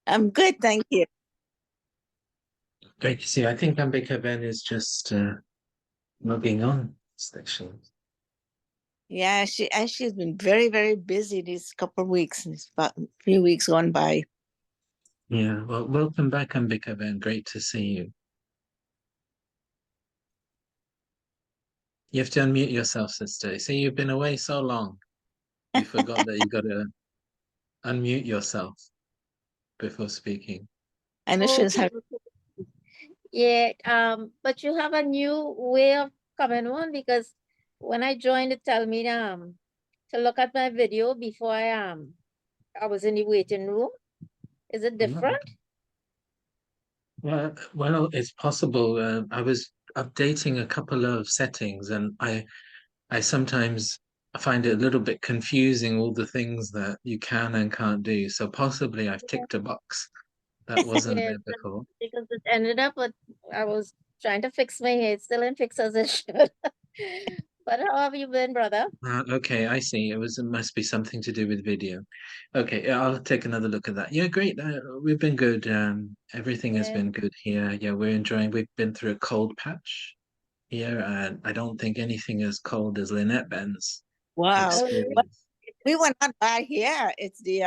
I'm good, thank you. Great to see you. I think Ambika Ben is just logging on, actually. Yeah, she's been very, very busy these couple of weeks. It's about a few weeks gone by. Yeah, well, welcome back, Ambika Ben. Great to see you. You have to unmute yourself, sister. See, you've been away so long. You forgot that you got to unmute yourself before speaking. I know she's Okay. had. Yeah, but you have a new way of coming on because when I joined, it tell me to look at my video before I was in the waiting room. Is it different? Well, it's possible. I was updating a couple of settings, and I sometimes find it a little bit confusing, all the things that you can and can't do. So possibly I've ticked a box that wasn't Yes, there before. because it ended up with I was trying to fix my hair, it's still in fix as it should. But how have you been, brother? Okay, I see. It must be something to do with video. Okay, yeah, I'll take another look at that. Yeah, great. We've been good. Everything has Yeah. been good here. Yeah, we're enjoying. We've been through a cold patch here, and I don't think anything as cold as Lynette Ben's Wow. Oh, really? But experience. we were not bad here. It's the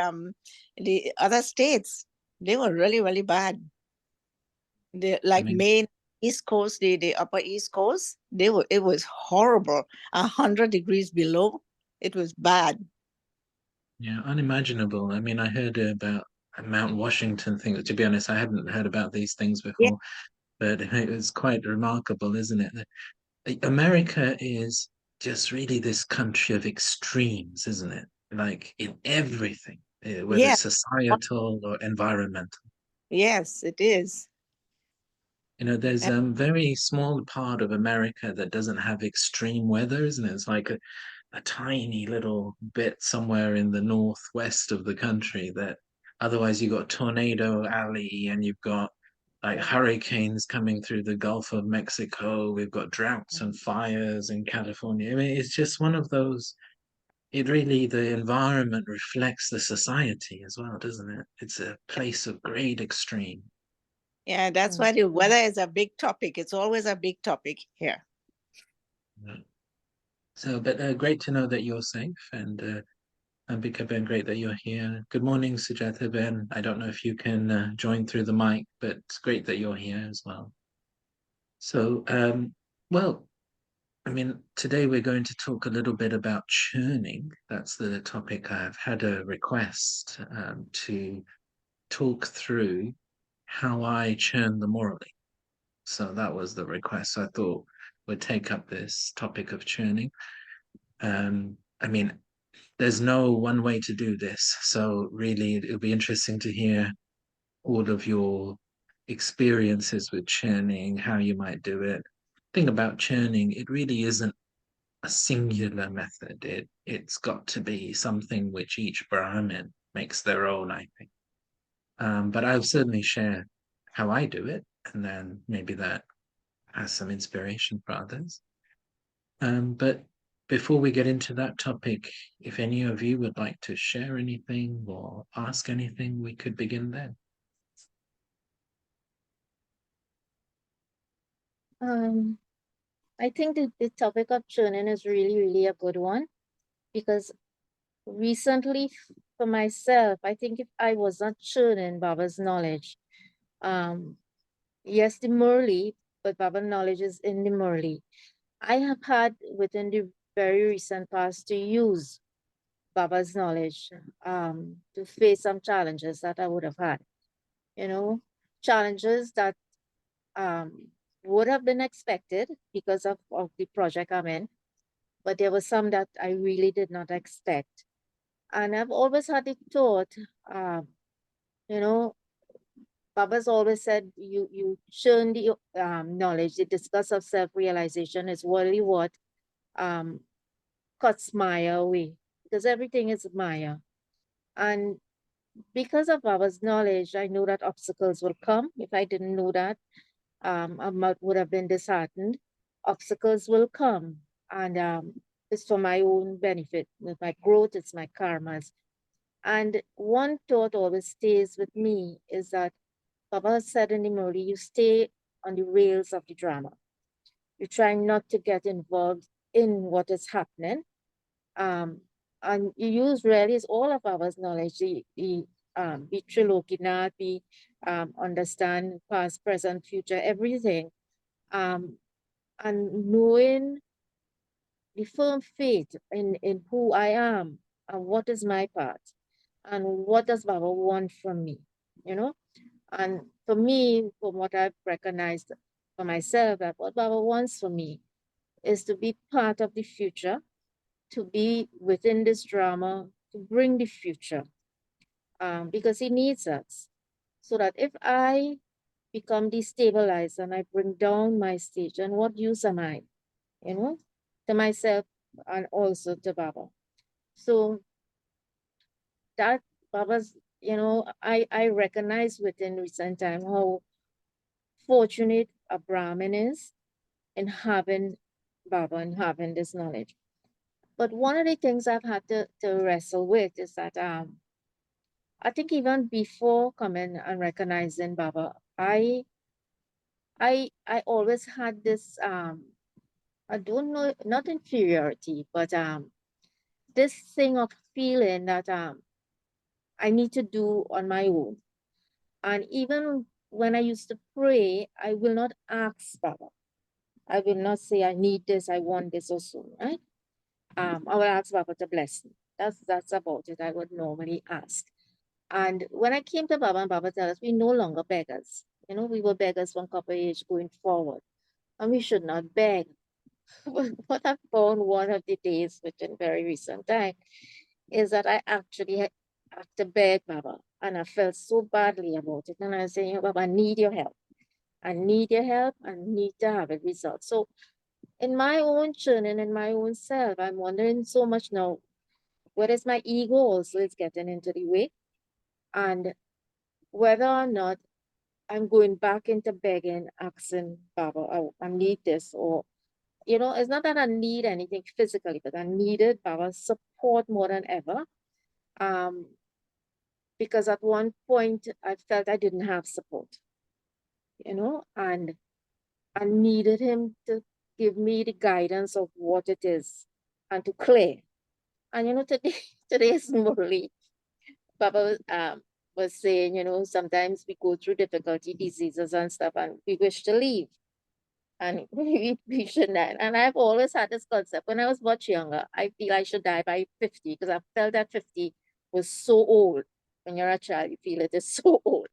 other states. They were really, really bad. The I like mean, Maine, East Coast, the upper East Coast, it was horrible. 100 degrees below. It was bad. yeah, unimaginable. I mean, I heard about a Mount Washington thing. To be honest, I hadn't heard about these things Yeah, before, but it was quite remarkable, isn't it? America is just really this country of extremes, isn't it? Like in everything, whether yeah. it's societal or environmental. Yes, it is. There's a very small part of America that doesn't have extreme weather, isn't it? It's like a tiny little bit somewhere in the northwest of the country that otherwise you've got Tornado Alley and you've got like hurricanes coming through the Gulf of Mexico. We've got droughts and fires in California. I mean, it's just one of those. It really, the environment reflects the society as well, doesn't it? It's a place of great extreme. Yeah, that's why the weather is a big topic. It's always a big topic here. Yeah. So, but great to know that you're safe and Ambika Ben, great that you're here. Good morning, Sujata Ben. I don't know if you can join through the mic, but it's great that you're here as well. So, well, I mean, today we're going to talk a little bit about churning. That's the topic. I've had a request to talk through how I churn the morally. So that was the request. So I thought we'd take up this topic of churning. I mean, there's no one way to do this. So really, it'll be interesting to hear all of your experiences with churning, how you might do it. Thing about churning, it really isn't a singular method. It's got to be something which each Brahmin makes their own, I think. But I'll certainly share how I do it, and then maybe that has some inspiration for others. But before we get into that topic, if any of you would like to share anything or ask anything, we could begin then. Um, I think the topic of churning is really, really a good one because recently for myself, I think if I was not churning Baba's knowledge, um, yes, the Murli, but Baba knowledge is in the Murli. I have had within the very recent past to use Baba's knowledge to face some challenges that I would have had, you know, challenges that um, would have been expected because of the project I'm in, but there were some that I really did not expect. And I've always had the thought, um, you know, Baba's always said you churn the knowledge. The discuss of self-realization is really what um, cuts Maya away because everything is Maya. And because of Baba's knowledge, I know that obstacles will come. If I didn't know that, would have been disheartened. Obstacles will come, and it's for my own benefit. With my growth, it's my karmas. And one thought always stays with me is that Baba said in the Murli, you stay on the rails of the drama. You try not to get involved in what is happening. And you use really is all of our knowledge, the Trilokinath, the understand past, present, future, everything. And knowing the firm faith in who I am and what is my part and what does Baba want from me, you know? And for me, from what I've recognized for myself, that what Baba wants for me is to be part of the future, to be within this drama, to bring the future, because he needs us. So that if I become destabilized and I bring down my stage, and what use am I, you know, to myself and also to Baba. So that Baba's, I recognize within recent time how fortunate a Brahmin is in having Baba and having this knowledge. But one of the things I've had to wrestle with is that I think even before coming and recognizing Baba, I always had this I don't know, not inferiority, but this thing of feeling that I need to do on my own. And even when I used to pray, I will not ask Baba. I will not say I need this, I want this or so, right? I will ask Baba to bless me. That's about it. I would normally ask. And when I came to Baba and Baba tell us we no longer beggars. We were beggars from copper age going forward. And we should not beg. What I found one of the days, which in very recent time, is that I actually had to beg Baba. And I felt so badly about it. And I was saying, Baba, I need your help. I need your help. I need to have a result. So in my own journey and in my own self, I'm wondering so much now, whether it's my ego also is getting into the way, and whether or not I'm going back into begging, asking Baba, I need this, or, it's not that I need anything physically, but I needed Baba's support more than ever. Because at one point I felt I didn't have support, and I needed him to give me the guidance of what it is and to clear. And today's Murli, Baba was saying, sometimes we go through difficulty, diseases and stuff, and we wish to leave. And we should not. And I've always had this concept. When I was much younger, I feel I should die by 50 because I felt that 50 was so old. When you're a child, you feel it is so old.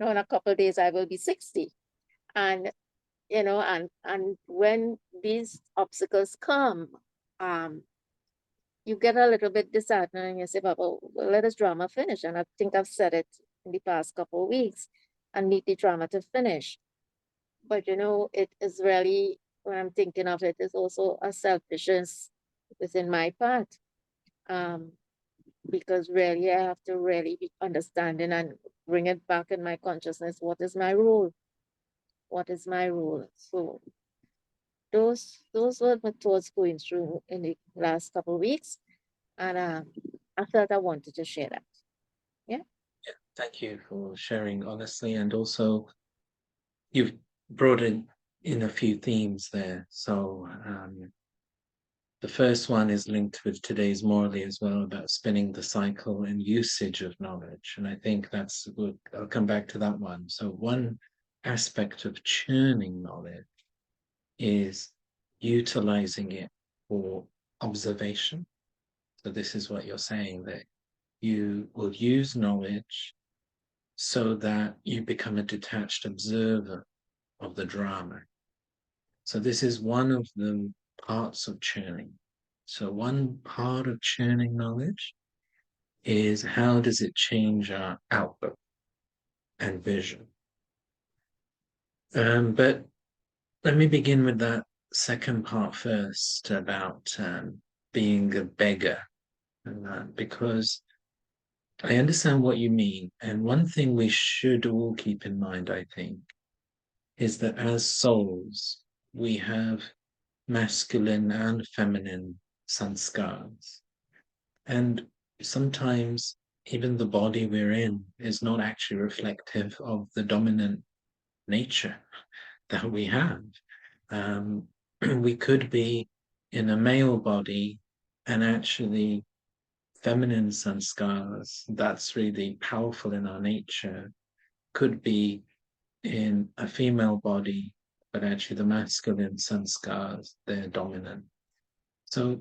In a couple of days, I will be 60. And, and when these obstacles come, you get a little bit disheartened and you say, Baba, well, let this drama finish. And I think I've said it in the past couple of weeks, and need the drama to finish. But it is really, when I'm thinking of it, is also a selfishness within my part. Because really I have to really be understanding and bring it back in my consciousness. What is my role? What is my role? So those were my thoughts going through in the last couple of weeks. And I felt I wanted to share that. Yeah. Thank you for sharing honestly, and also you've brought in a few themes there. So the first one is linked with today's Morley as well, about spinning the cycle and usage of knowledge. And I think I'll come back to that one. So one aspect of churning knowledge is utilizing it for observation. So this is what you're saying, that you will use knowledge so that you become a detached observer of the drama. So this is one of the parts of churning. So one part of churning knowledge is how does it change our outlook and vision. But let me begin with that second part first, about being a beggar, because I understand what you mean. And one thing we should all keep in mind, I think, is that as souls, we have masculine and feminine sanskars. And sometimes even the body we're in is not actually reflective of the dominant nature that we have. We could be in a male body and actually feminine sanskars, that's really powerful in our nature, could be in a female body, but actually the masculine sanskars, they're dominant. So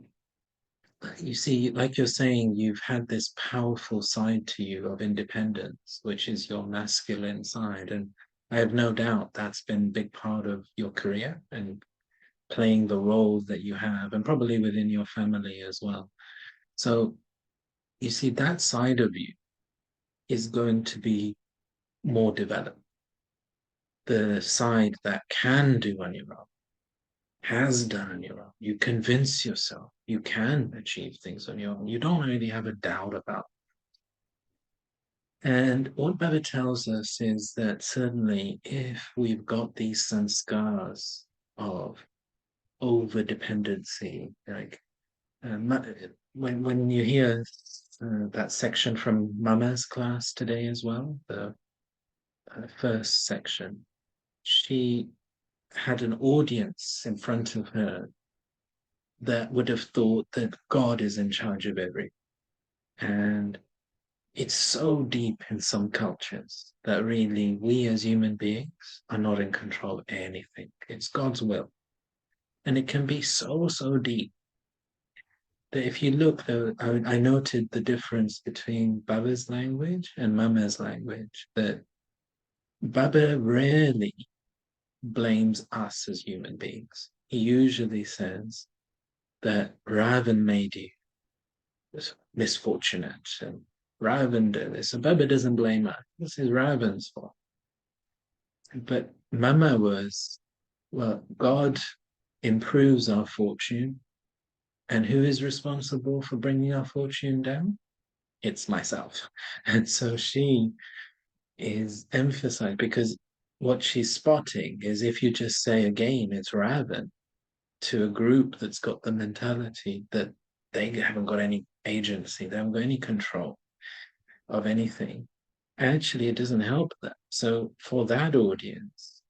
you see, like you're saying, you've had this powerful side to you of independence, which is your masculine side. And I have no doubt that's been a big part of your career and playing the roles that you have, and probably within your family as well. So you see, that side of you is going to be more developed. The side that can do on your own, has done on your own. You convince yourself you can achieve things on your own. You don't really have a doubt about it. And what Baba tells us is that certainly if we've got these sanskars of over-dependency, like when you hear that section from Mama's class today as well, the first section, she had an audience in front of her that would have thought that God is in charge of everything. And it's so deep in some cultures that really we as human beings are not in control of anything. It's God's will. And it can be so, so deep that if you look, I noted the difference between Baba's language and Mama's language, that Baba rarely blames us as human beings. He usually says that Ravan made you misfortunate and Ravan did this. So Baba doesn't blame us. This is Ravan's fault. But Mama was, well, God improves our fortune. And who is responsible for bringing our fortune down? It's myself. And so she is emphasized, because what she's spotting is if you just say again, it's Ravan, to a group that's got the mentality that they haven't got any agency, they haven't got any control of anything, actually it doesn't help them. So for that audience,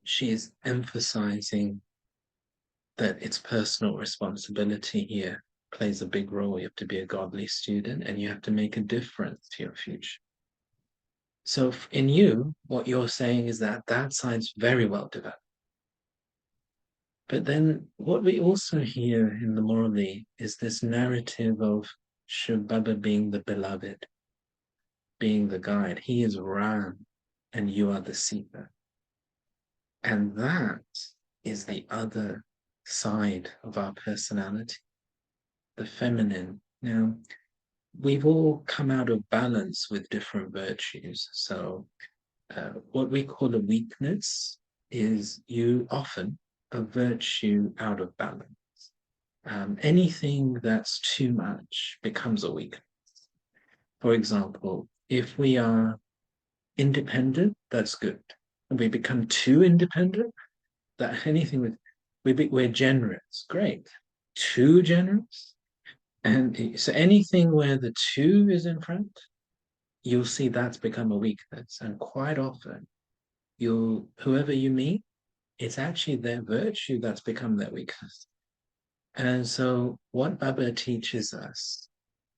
she is emphasizing that it's personal responsibility here plays a big role. You have to be a godly student and you have to make a difference to your future. So in you, what you're saying is that that side's very well developed. But then what we also hear in the Morali is this narrative of Shiv Baba being the beloved, being the guide. He is Ram and you are the Sita. And that is the other side of our personality, the feminine. Now, we've all come out of balance with different virtues. So what we call a weakness is you often a virtue out of balance. Anything that's too much becomes a weakness. For example, if we are independent, that's good. And we become too independent, that anything with we're generous, great. Too generous, and so anything where the two is in front, you'll see that's become a weakness. And quite often, whoever you meet, it's actually their virtue that's become their weakness. And so what Baba teaches us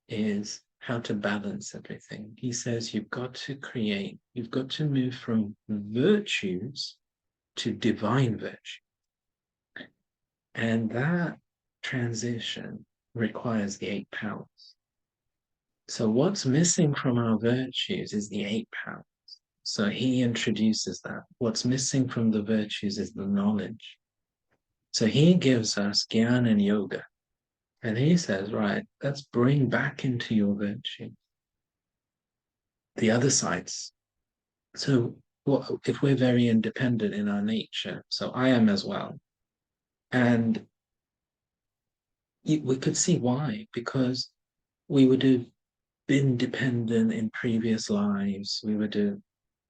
is how to balance everything. He says you've got to move from virtues to divine virtue. And that transition requires the 8 powers. So what's missing from our virtues is the 8 powers. So he introduces that. What's missing from the virtues is the knowledge. So he gives us Gyan and Yoga. And he says, right, let's bring back into your virtue the other sides. So if we're very independent in our nature, so I am as well. And we could see why, because we would have been dependent in previous lives. We would have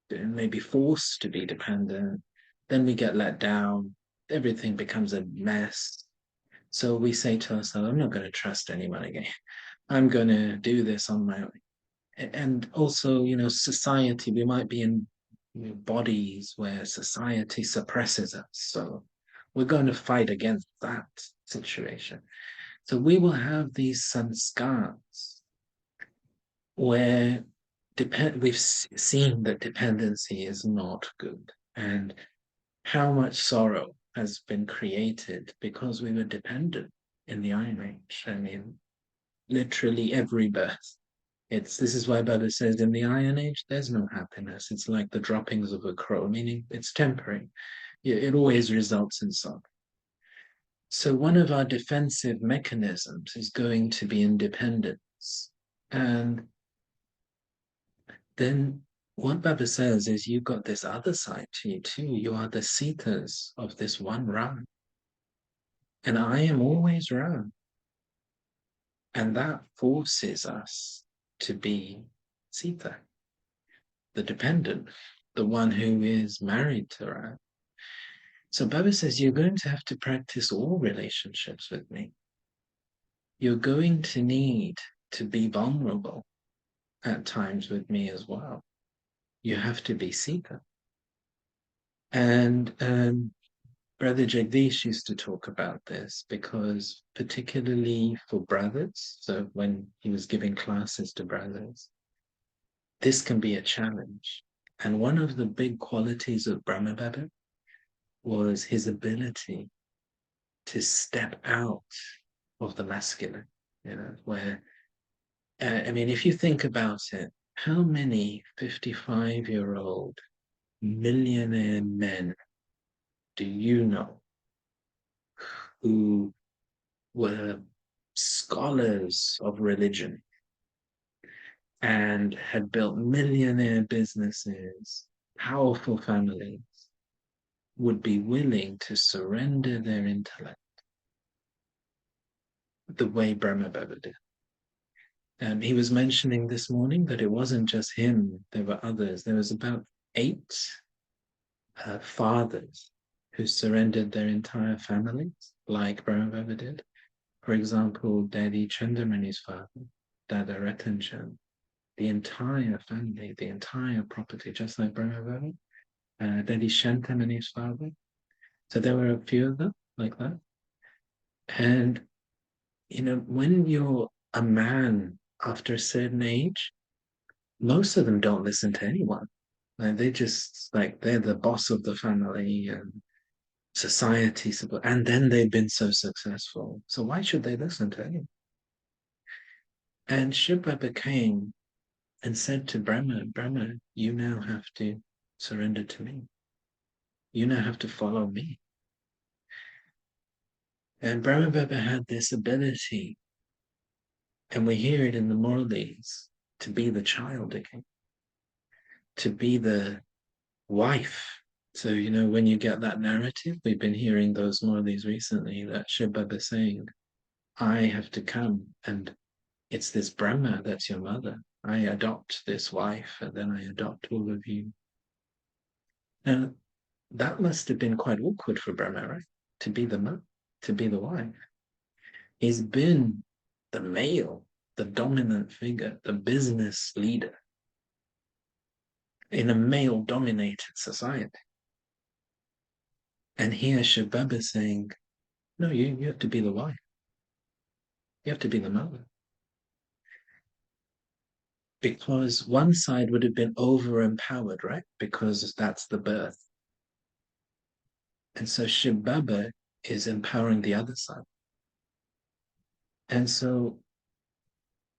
been maybe forced to be dependent. Then we get let down. Everything becomes a mess. So we say to ourselves, I'm not going to trust anyone again. I'm going to do this on my own. And also, society, we might be in bodies where society suppresses us. So we're going to fight against that situation. So we will have these sanskars where we've seen that dependency is not good, and how much sorrow has been created because we were dependent in the Iron Age. I mean, literally every birth. This is why Baba says in the Iron Age there's no happiness. It's like the droppings of a crow, meaning it's temporary. It always results in sorrow. So one of our defensive mechanisms is going to be independence. And then what Baba says is you've got this other side to you too. You are the Sitas of this one Ram. And I am always Ram. And that forces us to be Sita, the dependent, the one who is married to Ram. So Baba says you're going to have to practice all relationships with me. You're going to need to be vulnerable at times with me as well. You have to be Sita. And Brother Jagdish used to talk about this because particularly for brothers, so when he was giving classes to brothers, this can be a challenge. And one of the big qualities of Brahma Baba was his ability to step out of the masculine, where, I mean, if you think about it, how many 55-year-old millionaire men do you know who were scholars of religion and had built millionaire businesses, powerful families, would be willing to surrender their intellect the way Brahma Baba did? He was mentioning this morning that it wasn't just him, there were others. There was about 8 fathers who surrendered their entire families, like Brahma Baba did. For example, Daddy Chandramani's father, Dada Ratan Chand, the entire family, the entire property, just like Brahma Baba. Daddy Shantamani's father. So there were a few of them like that. And, when you're a man after a certain age, most of them don't listen to anyone. Like they're the boss of the family and society, and then they've been so successful. So why should they listen to anyone? And Shiv Baba came and said to Brahma, you now have to surrender to me. You now have to follow me. And Brahma Baba had this ability, and we hear it in the Murlis, to be the child again, to be the wife. So, when you get that narrative, we've been hearing those Murlis recently, that Shiv Baba saying, I have to come, and it's this Brahma that's your mother. I adopt this wife, and then I adopt all of you. Now, that must have been quite awkward for Brahma, right? To be the mother, to be the wife. He's been the male, the dominant figure, the business leader in a male-dominated society. And here Shiv Baba is saying, no, you have to be the wife. You have to be the mother. Because one side would have been over-empowered, right? Because that's the birth. And so Shiv Baba is empowering the other side. And so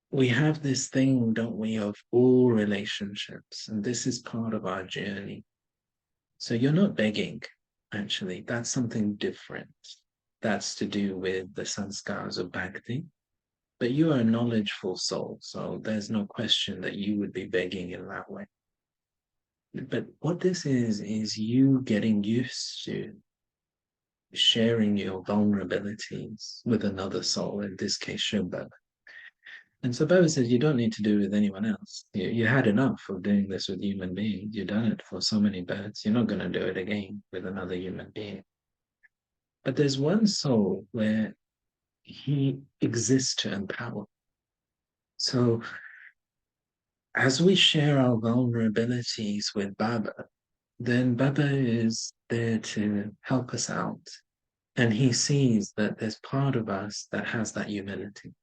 we have this thing, don't we, of all relationships. And this is part of our journey. So you're not begging, actually. That's something different. That's to do with the sanskars of bhakti. But you are a knowledgeful soul, so there's no question that you would be begging in that way. But what this is you getting used to sharing your vulnerabilities with another soul, in this case, Shiv Baba. And so Baba says you don't need to do it with anyone else. You had enough of doing this with human beings. You've done it for so many births. You're not going to do it again with another human being. But there's one soul where he exists to empower. So as we share our vulnerabilities with Baba, then Baba is there to help us out. And he sees that there's part of us that has that humility.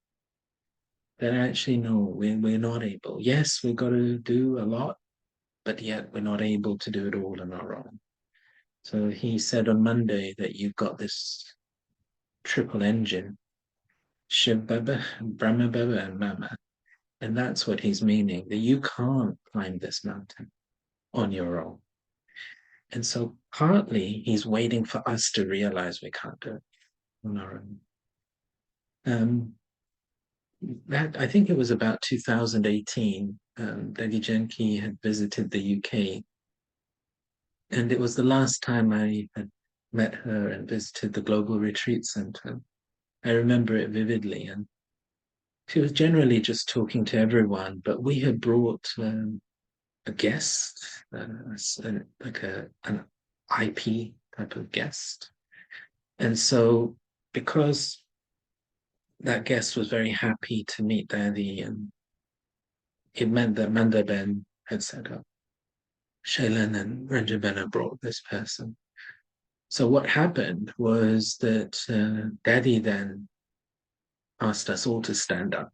That actually, no, we're not able. Yes, we've got to do a lot, but yet we're not able to do it all on our own. So he said on Monday that you've got this triple engine, Shiv Baba, Brahma Baba, and Mama. And that's what he's meaning, that you can't climb this mountain on your own. And so partly he's waiting for us to realize we can't do it on our own. That I think it was about 2018, Lady Yankee had visited the UK. And it was the last time I had met her and visited the Global Retreat Center. I remember it vividly. And she was generally just talking to everyone, but we had brought a guest, like an IP type of guest. And so because that guest was very happy to meet Daddy, and it meant that Mandaben had set up. Shailen and Ranjabena brought this person. So what happened was that Daddy then asked us all to stand up.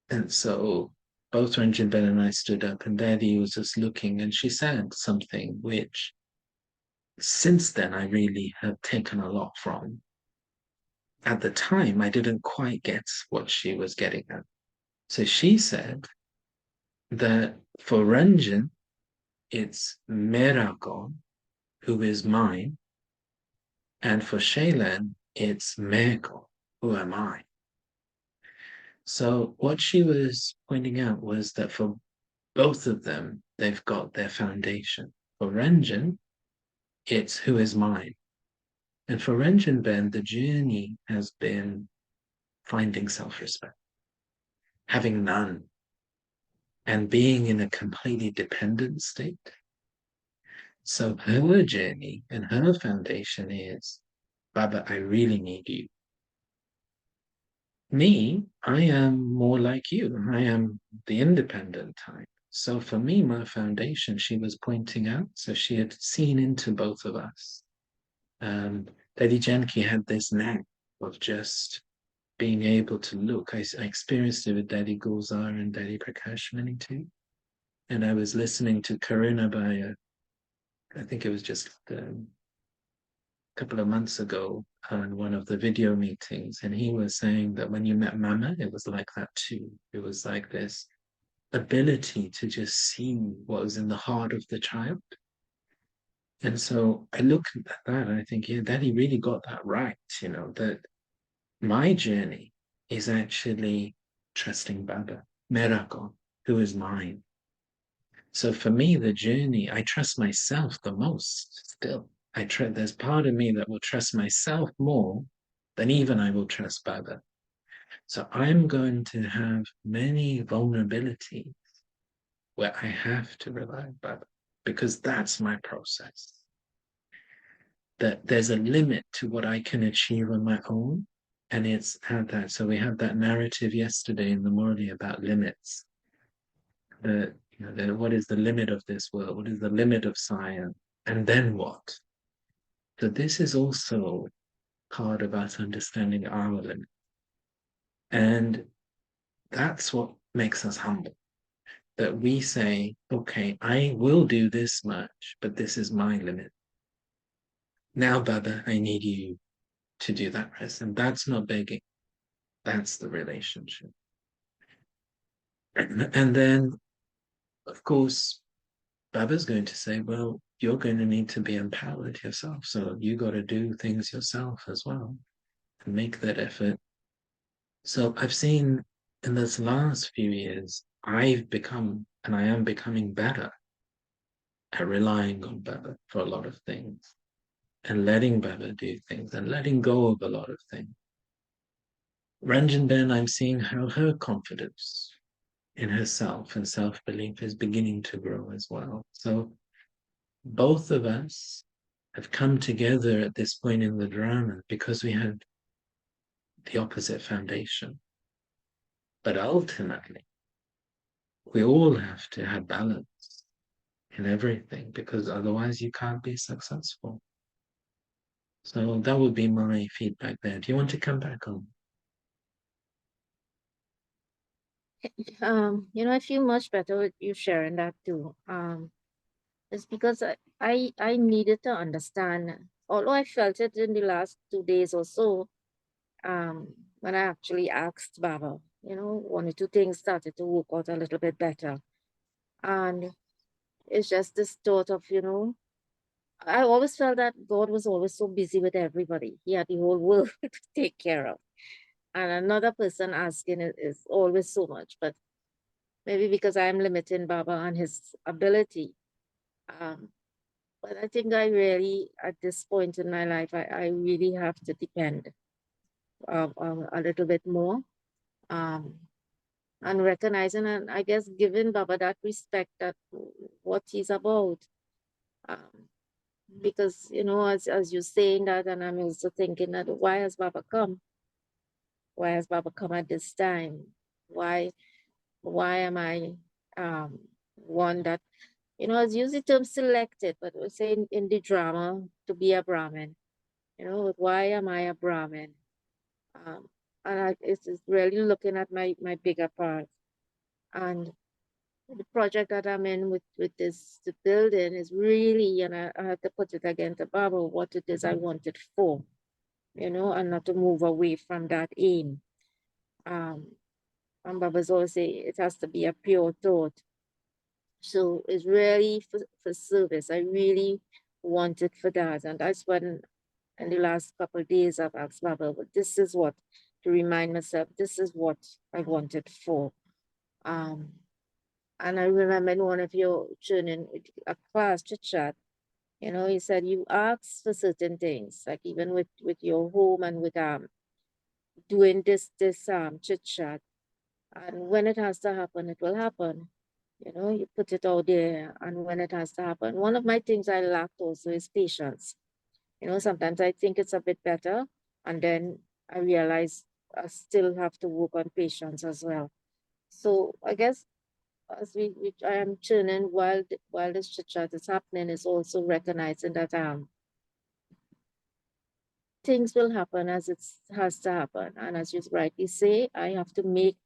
And so both Ranjabena and I stood up, and Daddy was just looking, and she said something which since then I really have taken a lot from. At the time, I didn't quite get what she was getting at. So she said that for Ranjan, it's Mera God, who is mine, and for Shailen, it's Meko, who am I? So what she was pointing out was that for both of them, they've got their foundation. For Ranjan, it's who is mine. And for Ranjan Ben, the journey has been finding self-respect, having none, and being in a completely dependent state. So her journey and her foundation is, Baba, I really need you. Me, I am more like you. I am the independent type. So for me, my foundation, she was pointing out, so she had seen into both of us. Lady Yankee had this knack of just being able to look. I experienced it with Daddy Gulzar and Daddy Prakash many too. And I was listening to Karuna by, I think it was just a couple of months ago on one of the video meetings. And he was saying that when you met Mama, it was like that too. It was like this ability to just see what was in the heart of the child. And so I look at that and I think, yeah, Daddy really got that right, that my journey is actually trusting Baba, Meragon, who is mine. So for me, the journey, I trust myself the most still. There's part of me that will trust myself more than even I will trust Baba. So I'm going to have many vulnerabilities where I have to rely on Baba, because that's my process. That there's a limit to what I can achieve on my own. And it's had that. So we had that narrative yesterday in the morning about limits. What is the limit of this world? What is the limit of science? And then what? So this is also part of us understanding our limit. And that's what makes us humble. That we say, okay, I will do this much, but this is my limit. Now, Baba, I need you to do that rest. And that's not begging. That's the relationship. And then, of course, Baba's going to say, well, you're going to need to be empowered yourself. So you got to do things yourself as well and make that effort. So I've seen in this last few years, I've become, and I am becoming better at relying on Baba for a lot of things and letting Baba do things and letting go of a lot of things. Ranjan Ben, I'm seeing how her confidence in herself and self-belief is beginning to grow as well. So both of us have come together at this point in the drama because we had the opposite foundation. But ultimately, we all have to have balance in everything, because otherwise you can't be successful. So that would be my feedback there. Do you want to come back on? I feel much better with you sharing that too. It's because I needed to understand, although I felt it in the last 2 days or so, when I actually asked Baba, one or two things started to work out a little bit better. And it's just this thought of, I always felt that God was always so busy with everybody. He had the whole world to take care of. And another person asking is always so much. But maybe because I'm limiting Baba and his ability. But I think I really, at this point in my life, I really have to depend a little bit more. And recognizing, and I guess giving Baba that respect, that what he's about. Because, as you're saying that, and I'm also thinking that, why has Baba come? Why has Baba come at this time? Why am I one that, I use the term selected, but we're saying in the drama to be a Brahmin. Why am I a Brahmin? And it's really looking at my bigger part. And the project that I'm in with this the building is really, and I have to put it again to Baba, what it is I want it for, and not to move away from that aim. And Baba's always say it has to be a pure thought. So it's really for service. I really want it for that. And that's when in the last couple of days I've asked Baba, but this is what, to remind myself, this is what I want it for. And I remember in one of your training, a class, Chit Chat, he said you ask for certain things, like even with your home and with doing this Chit Chat. And when it has to happen, it will happen. You put it out there, and when it has to happen. One of my things I lack also is patience. Sometimes I think it's a bit better, and then I realize I still have to work on patience as well. So I guess as I am tuning while this chit chat is happening, is also recognizing that things will happen as it has to happen, and as you rightly say, I have to make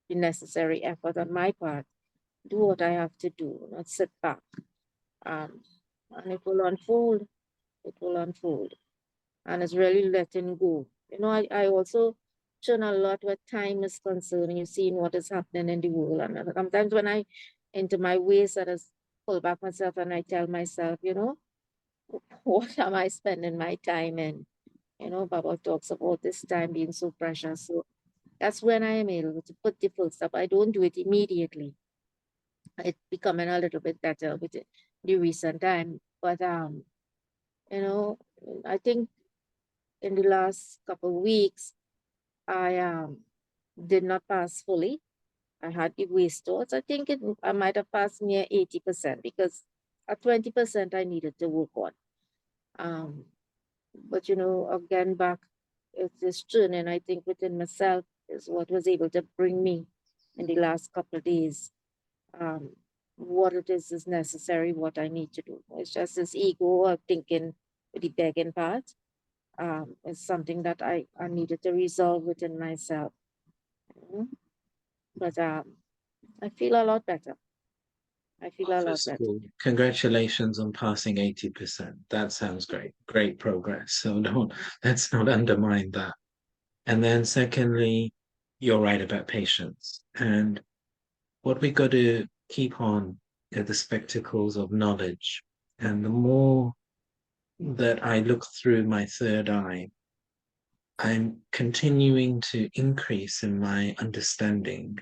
the necessary effort on my part, do what I have to do, not sit back, and it will unfold. It will unfold, and it's really letting go. I also turn a lot where time is concerned, and you're seeing what is happening in the world. And sometimes when I into my ways, that is pull back myself and I tell myself, what am I spending my time in? Baba talks about this time being so precious. So that's when I am able to put the full stop. I don't do it immediately. It's becoming a little bit better with the recent time. But I think in the last couple of weeks, I did not pass fully. I had the waste thoughts. I think I might have passed near 80% because at 20% I needed to work on. But again, back, it's this journey, and I think within myself is what was able to bring me in the last couple of days. What it is necessary, what I need to do. It's just this ego of thinking the begging part. It's something that I needed to resolve within myself. But I feel a lot better. I feel a lot First of better. all, congratulations on passing 80%. That sounds great. Great progress. So let's not undermine that. And then secondly, you're right about patience. And what we got to keep on are the spectacles of knowledge. And the more that I look through my third eye, I'm continuing to increase in my understanding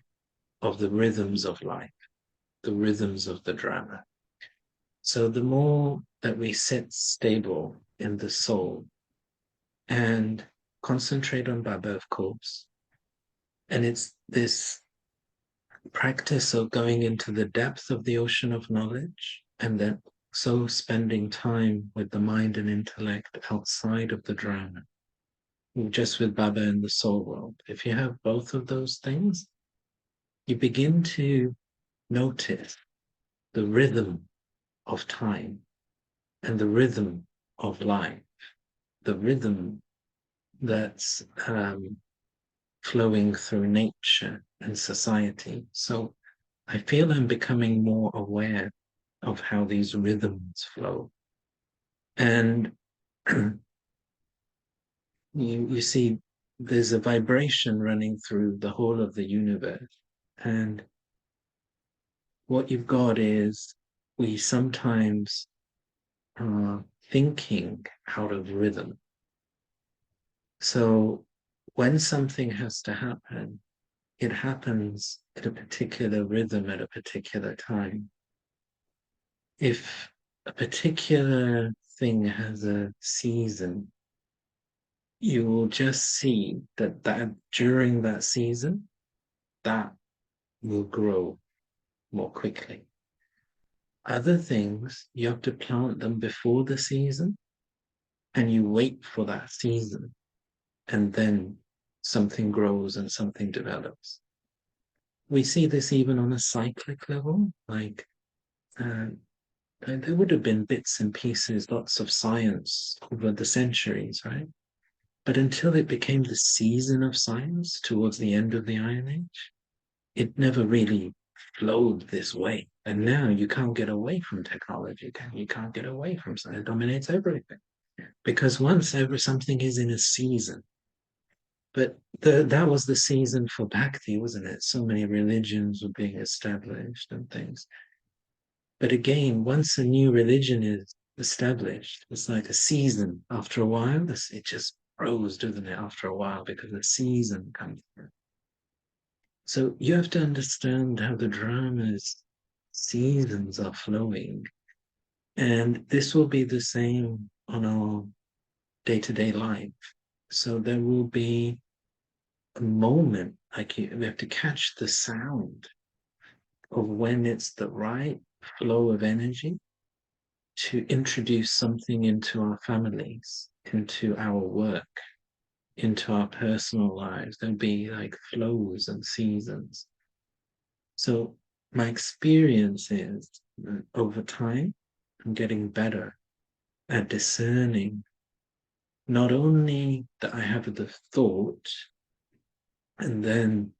of the rhythms of life, the rhythms of the drama. So the more that we sit stable in the soul and concentrate on Baba, of course, and it's this practice of going into the depth of the ocean of knowledge, and then so spending time with the mind and intellect outside of the drama, just with Baba and the soul world. If you have both of those things, you begin to notice the rhythm of time and the rhythm of life, the rhythm that's flowing through nature and society. So I feel I'm becoming more aware of how these rhythms flow. And you see, there's a vibration running through the whole of the universe. And what you've got is we sometimes are thinking out of rhythm. So when something has to happen, it happens at a particular rhythm at a particular time. If a particular thing has a season, you will just see that during that season, that will grow more quickly. Other things, you have to plant them before the season and you wait for that season, and then something grows and something develops. We see this even on a cyclic level, like there would have been bits and pieces, lots of science over the centuries, right? But until it became the season of science towards the end of the Iron Age, it never really flowed this way. And now you can't get away from technology. You can't get away from science. It dominates everything. Because once something is in a season, but that was the season for Bhakti, wasn't it? So many religions were being established and things. But again, once a new religion is established, it's like a season. After a while, it just grows, doesn't it? After a while, because the season comes through. So you have to understand how the drama's seasons are flowing. And this will be the same on our day-to-day life. So there will be a moment, like we have to catch the sound of when it's the right flow of energy to introduce something into our families, into our work, into our personal lives. There'll be like flows and seasons. So my experience is that over time, I'm getting better at discerning not only that I have the thought and then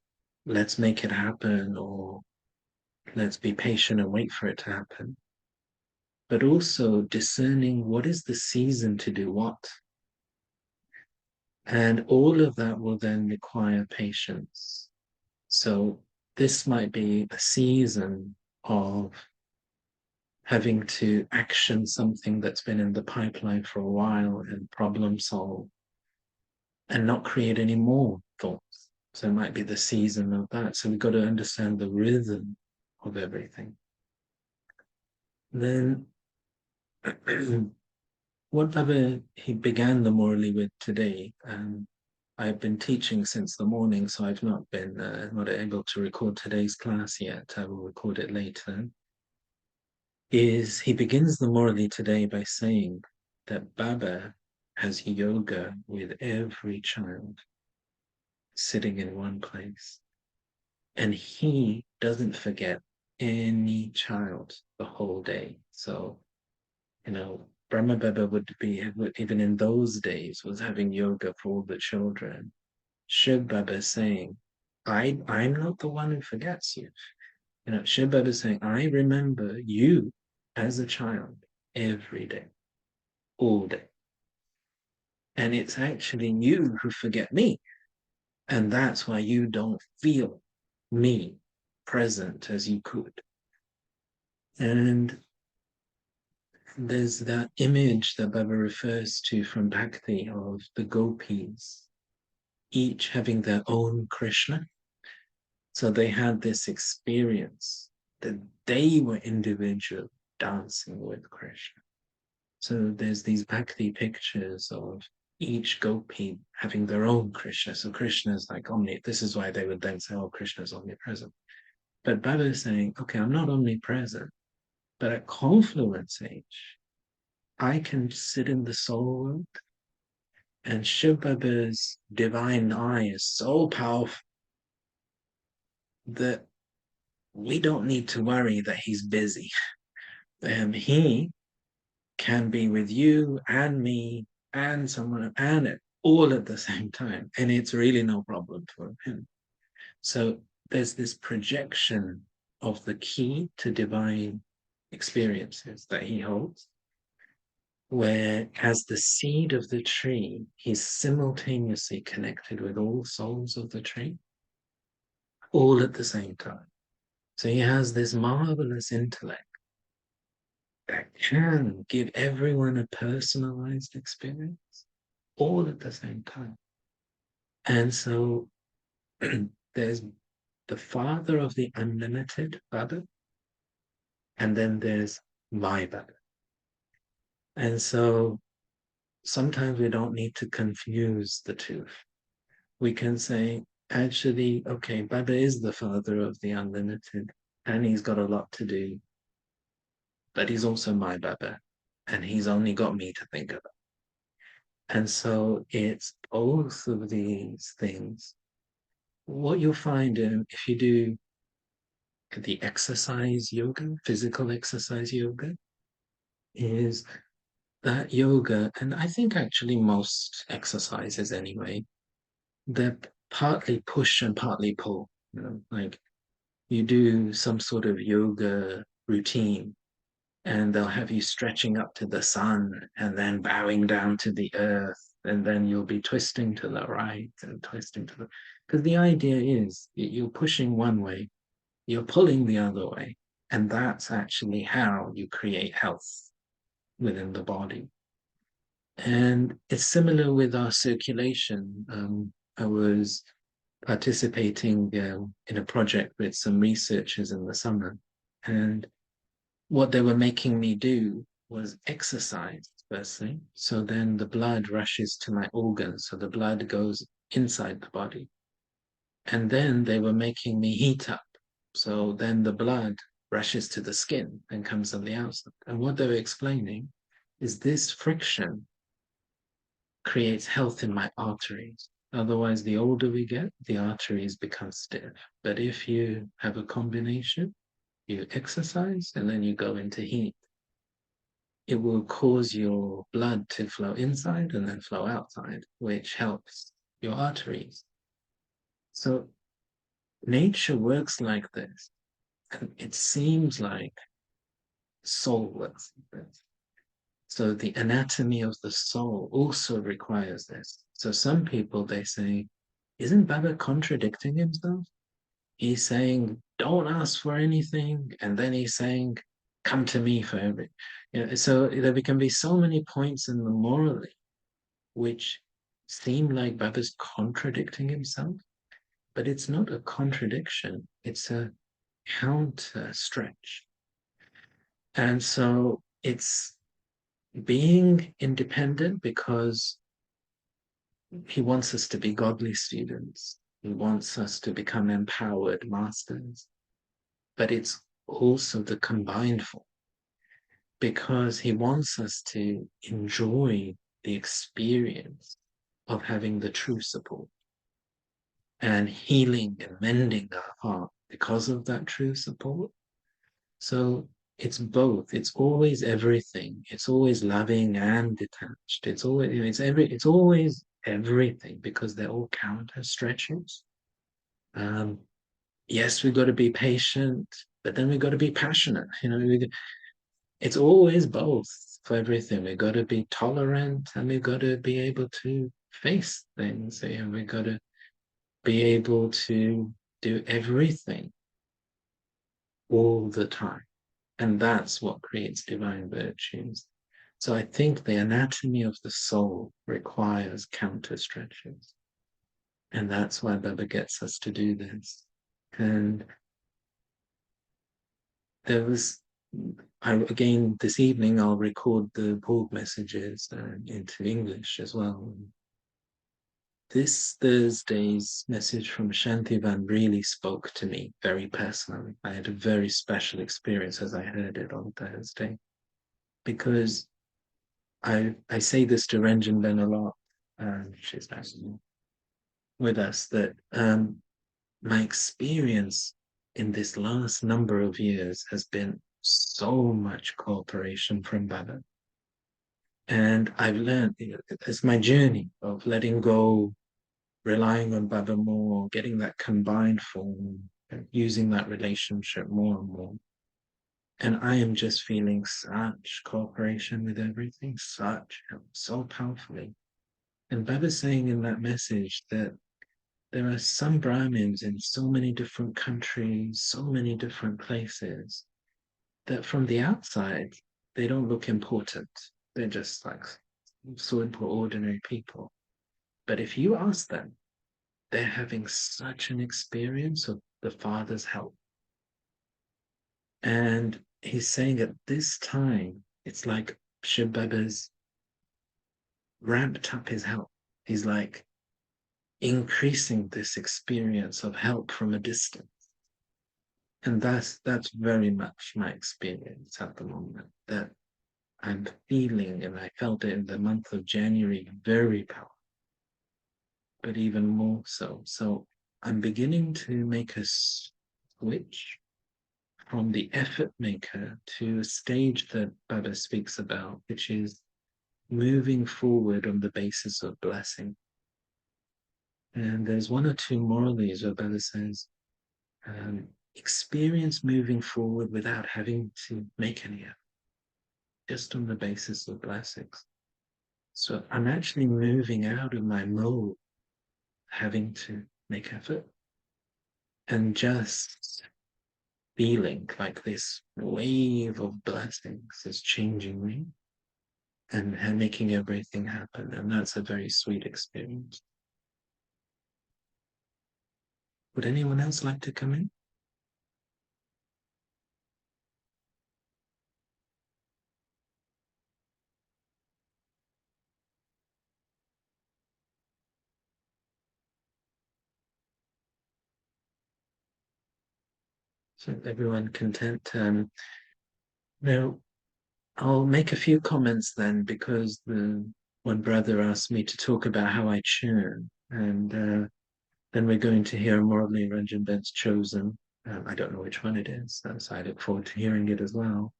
let's make it happen, or let's be patient and wait for it to happen, but also discerning what is the season to do what. And all of that will then require patience. So this might be a season of having to action something that's been in the pipeline for a while and problem solve and not create any more thoughts. So it might be the season of that. So we've got to understand the rhythm of everything. Then what Baba he began the morally with today, I've been teaching since the morning, so I've not been not able to record today's class yet. I will record it later. Is he begins the morally today by saying that Baba has yoga with every child sitting in one place. And he doesn't forget any child the whole day. So, Brahma Baba would be, even in those days, was having yoga for all the children. Shiv Baba saying, I'm not the one who forgets you. Shiv Baba saying, I remember you as a child every day, all day. And it's actually you who forget me. And that's why you don't feel me present as you could. And there's that image that Baba refers to from Bhakti of the gopis, each having their own Krishna. So they had this experience that they were individual dancing with Krishna. So there's these Bhakti pictures of each gopi having their own Krishna. So Krishna is like Omni. This is why they would then say, oh, Krishna is omnipresent. But Baba is saying, okay, I'm not omnipresent, but at confluence age, I can sit in the soul world, and Shiv Baba's divine eye is so powerful that we don't need to worry that he's busy. He can be with you and me and someone and it all at the same time. And it's really no problem for him. So there's this projection of the key to divine experiences that he holds, where as the seed of the tree, he's simultaneously connected with all souls of the tree, all at the same time. So he has this marvelous intellect that can give everyone a personalized experience, all at the same time. And so there's the father of the unlimited, Baba, and then there's my Baba. And so sometimes we don't need to confuse the two. We can say, actually, okay, Baba is the father of the unlimited, and he's got a lot to do, but he's also my Baba, and he's only got me to think about. And so it's both of these things. What you'll find if you do the exercise yoga, physical exercise yoga, is that yoga, and I think actually most exercises anyway, they're partly push and partly pull. You know, like you do some sort of yoga routine and they'll have you stretching up to the sun and then bowing down to the earth, and then you'll be twisting to the right and twisting to the, because the idea is you're pushing one way, you're pulling the other way, and that's actually how you create health within the body. And it's similar with our circulation. I was participating in a project with some researchers in the summer, and what they were making me do was exercise firstly. So then the blood rushes to my organs, so the blood goes inside the body. And then they were making me heat up. So then the blood rushes to the skin and comes on the outside. And what they were explaining is this friction creates health in my arteries. Otherwise, the older we get, the arteries become stiff. But if you have a combination, you exercise and then you go into heat, it will cause your blood to flow inside and then flow outside, which helps your arteries. So nature works like this. And it seems like soul works like this. So the anatomy of the soul also requires this. So some people, they say, isn't Baba contradicting himself? He's saying, don't ask for anything. And then he's saying, come to me for everything. You know, so there can be so many points in the morally which seem like Baba's contradicting himself, but it's not a contradiction. It's a counter stretch. And so it's being independent because he wants us to be godly students. He wants us to become empowered masters. But it's also the combined form because he wants us to enjoy the experience of having the true support and healing and mending our heart because of that true support. So it's both. It's always everything. It's always loving and detached. It's always everything because they're all counter stretches. Yes, we've got to be patient, but then we've got to be passionate. You know, it's always both for everything. We've got to be tolerant and we've got to be able to face things. And we've got to be able to do everything all the time. And that's what creates divine virtues. So I think the anatomy of the soul requires counter stretches. And that's why Baba gets us to do this. And there was, again, this evening, I'll record the board messages into English as well. This Thursday's message from Shanti really spoke to me very personally. I had a very special experience as I heard it on Thursday, because I say this to Renjin Ben a lot, and she's with us, that my experience in this last number of years has been so much cooperation from Baba. And I've learned, it's my journey of letting go, relying on Baba more, getting that combined form, and using that relationship more and more. And I am just feeling such cooperation with everything, so powerfully. And Baba's saying in that message that there are some Brahmins in so many different countries, so many different places, that from the outside, they don't look important. They're just like simple, ordinary people. But if you ask them, they're having such an experience of the Father's help. And he's saying at this time, it's like Shiv Baba's ramped up his help. He's like increasing this experience of help from a distance. And that's very much my experience at the moment, that I'm feeling, and I felt it in the month of January, very powerful, but even more so. So I'm beginning to make a switch from the effort maker to a stage that Baba speaks about, which is moving forward on the basis of blessing. And there's one or two moralities where Baba says, experience moving forward without having to make any effort, just on the basis of blessings. So I'm actually moving out of my mode, having to make effort, and just feeling like this wave of blessings is changing me and making everything happen. And that's a very sweet experience. Would anyone else like to come in? So everyone content? Now, I'll make a few comments then, because the one brother asked me to talk about how I churn, and then we're going to hear Morley Ranjan Ben's chosen. I don't know which one it is, so I look forward to hearing it as well.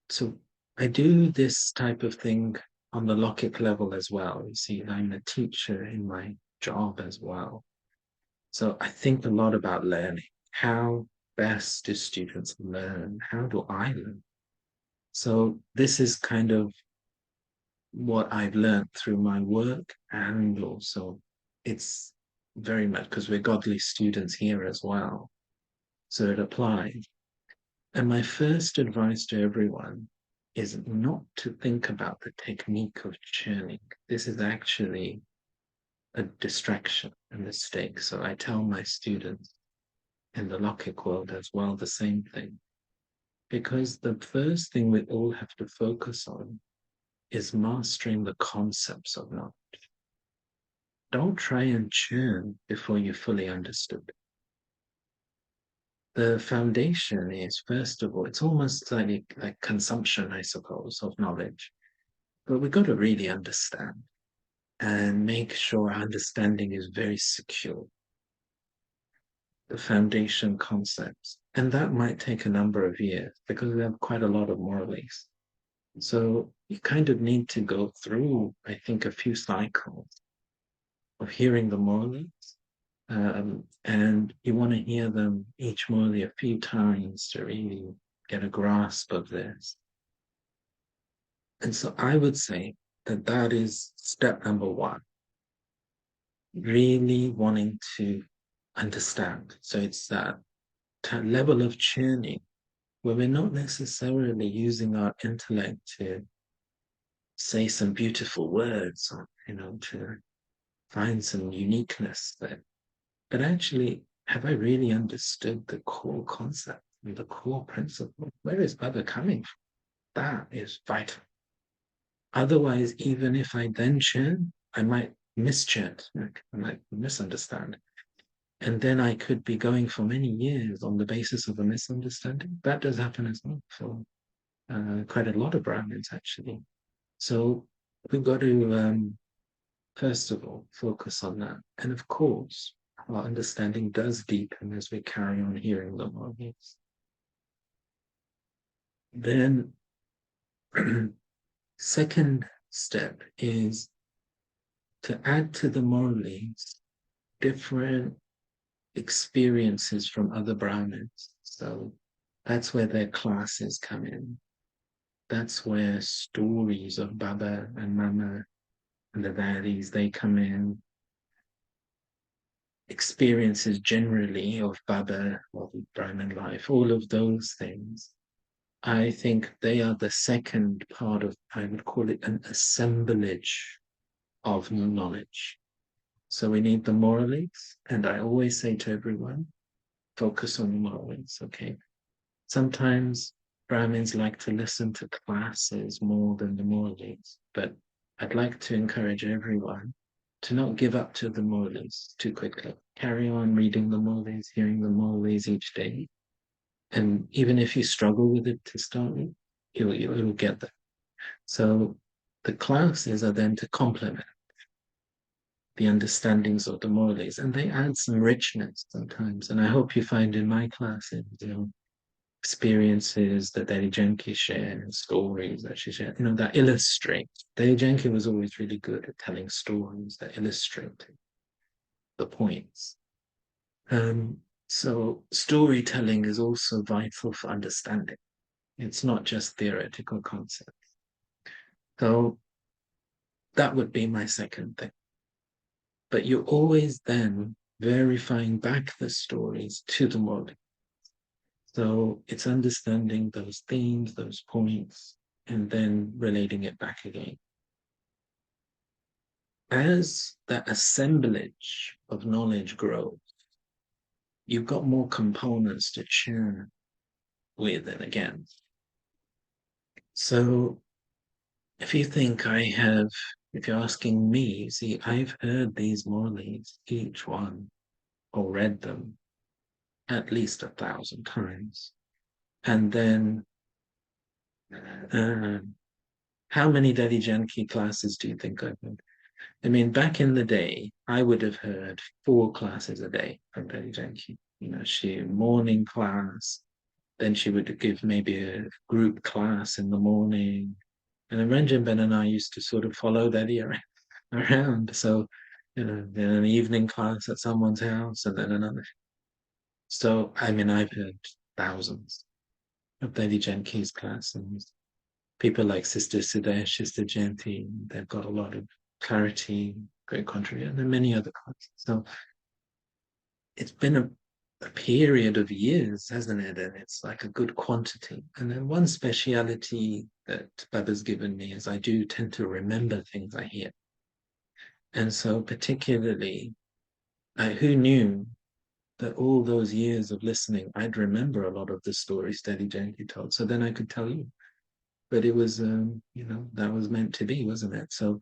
So I do this type of thing on the Logic level as well. You see, I'm a teacher in my job as well. So I think a lot about learning. How best do students learn? How do I learn? So this is kind of what I've learned through my work, and also it's very much because we're godly students here as well. So it applies. And my first advice to everyone is not to think about the technique of churning. This is actually a distraction, a mistake. So I tell my students in the Logic world as well the same thing. Because the first thing we all have to focus on is mastering the concepts of knowledge. Don't try and churn before you fully understood. The foundation is, first of all, it's almost like consumption, I suppose, of knowledge. But we've got to really understand and make sure our understanding is very secure. The foundation concepts. And that might take a number of years because we have quite a lot of moralities. So you kind of need to go through, I think, a few cycles of hearing the moralities. And you want to hear them each morally a few times to really get a grasp of this. And so I would say that that is step number one. Really wanting to understand. So it's that level of churning where we're not necessarily using our intellect to say some beautiful words or, to find some uniqueness there. But actually, have I really understood the core concept and the core principle? Where is Baba coming from? That is vital. Otherwise, even if I then churn, I might mischurn, I might misunderstand. And then I could be going for many years on the basis of a misunderstanding. That does happen as well for quite a lot of Brahmins, actually. So we've got to, first of all, focus on that. And of course, our understanding does deepen as we carry on hearing the Morals. Then, second step is to add to the Morals different experiences from other Brahmins. So that's where their classes come in. That's where stories of Baba and Mama and the Vadis, they come in. Experiences generally of Baba or Brahmin life, all of those things, I think they are the second part of, I would call it an assemblage of knowledge. So we need the Morals, and I always say to everyone, focus on the Morals, okay? Sometimes Brahmins like to listen to classes more than the Morals, but I'd like to encourage everyone to not give up to the Morals too quickly. Carry on reading the Morals, hearing the Morals each day. And even if you struggle with it to start with, you'll get there. So the classes are then to complement the understandings of the Morals, and they add some richness sometimes. And I hope you find in my classes, experiences that Daddy Yankee shared, stories that she shared, that illustrate. Daddy Yankee was always really good at telling stories that illustrate the points. So storytelling is also vital for understanding. It's not just theoretical concepts. So that would be my second thing. But you're always then verifying back the stories to the model. So it's understanding those themes, those points, and then relating it back again. As that assemblage of knowledge grows, you've got more components to churn with and against. So if you think if you're asking me, see, I've heard these Morals, each one, or read them at least 1,000 times. And then how many Daddy Yankee classes do you think I've heard? I mean, back in the day, I would have heard 4 classes a day from Daddy Yankee. She morning class, then she would give maybe a group class in the morning. And then Ranjan Ben and I used to sort of follow Daddy around. So, then an evening class at someone's house and then another. So, I mean, I've heard thousands of Daddy Yankee's classes. People like Sister Sita, Sister Shanti, they've got a lot of clarity, great contribution, and many other classes. So it's been a period of years, hasn't it? And it's like a good quantity. And then one speciality that Baba's given me is I do tend to remember things I hear. And so particularly, who knew that all those years of listening, I'd remember a lot of the stories Daddy Yankee told. So then I could tell you. But it was, that was meant to be, wasn't it? So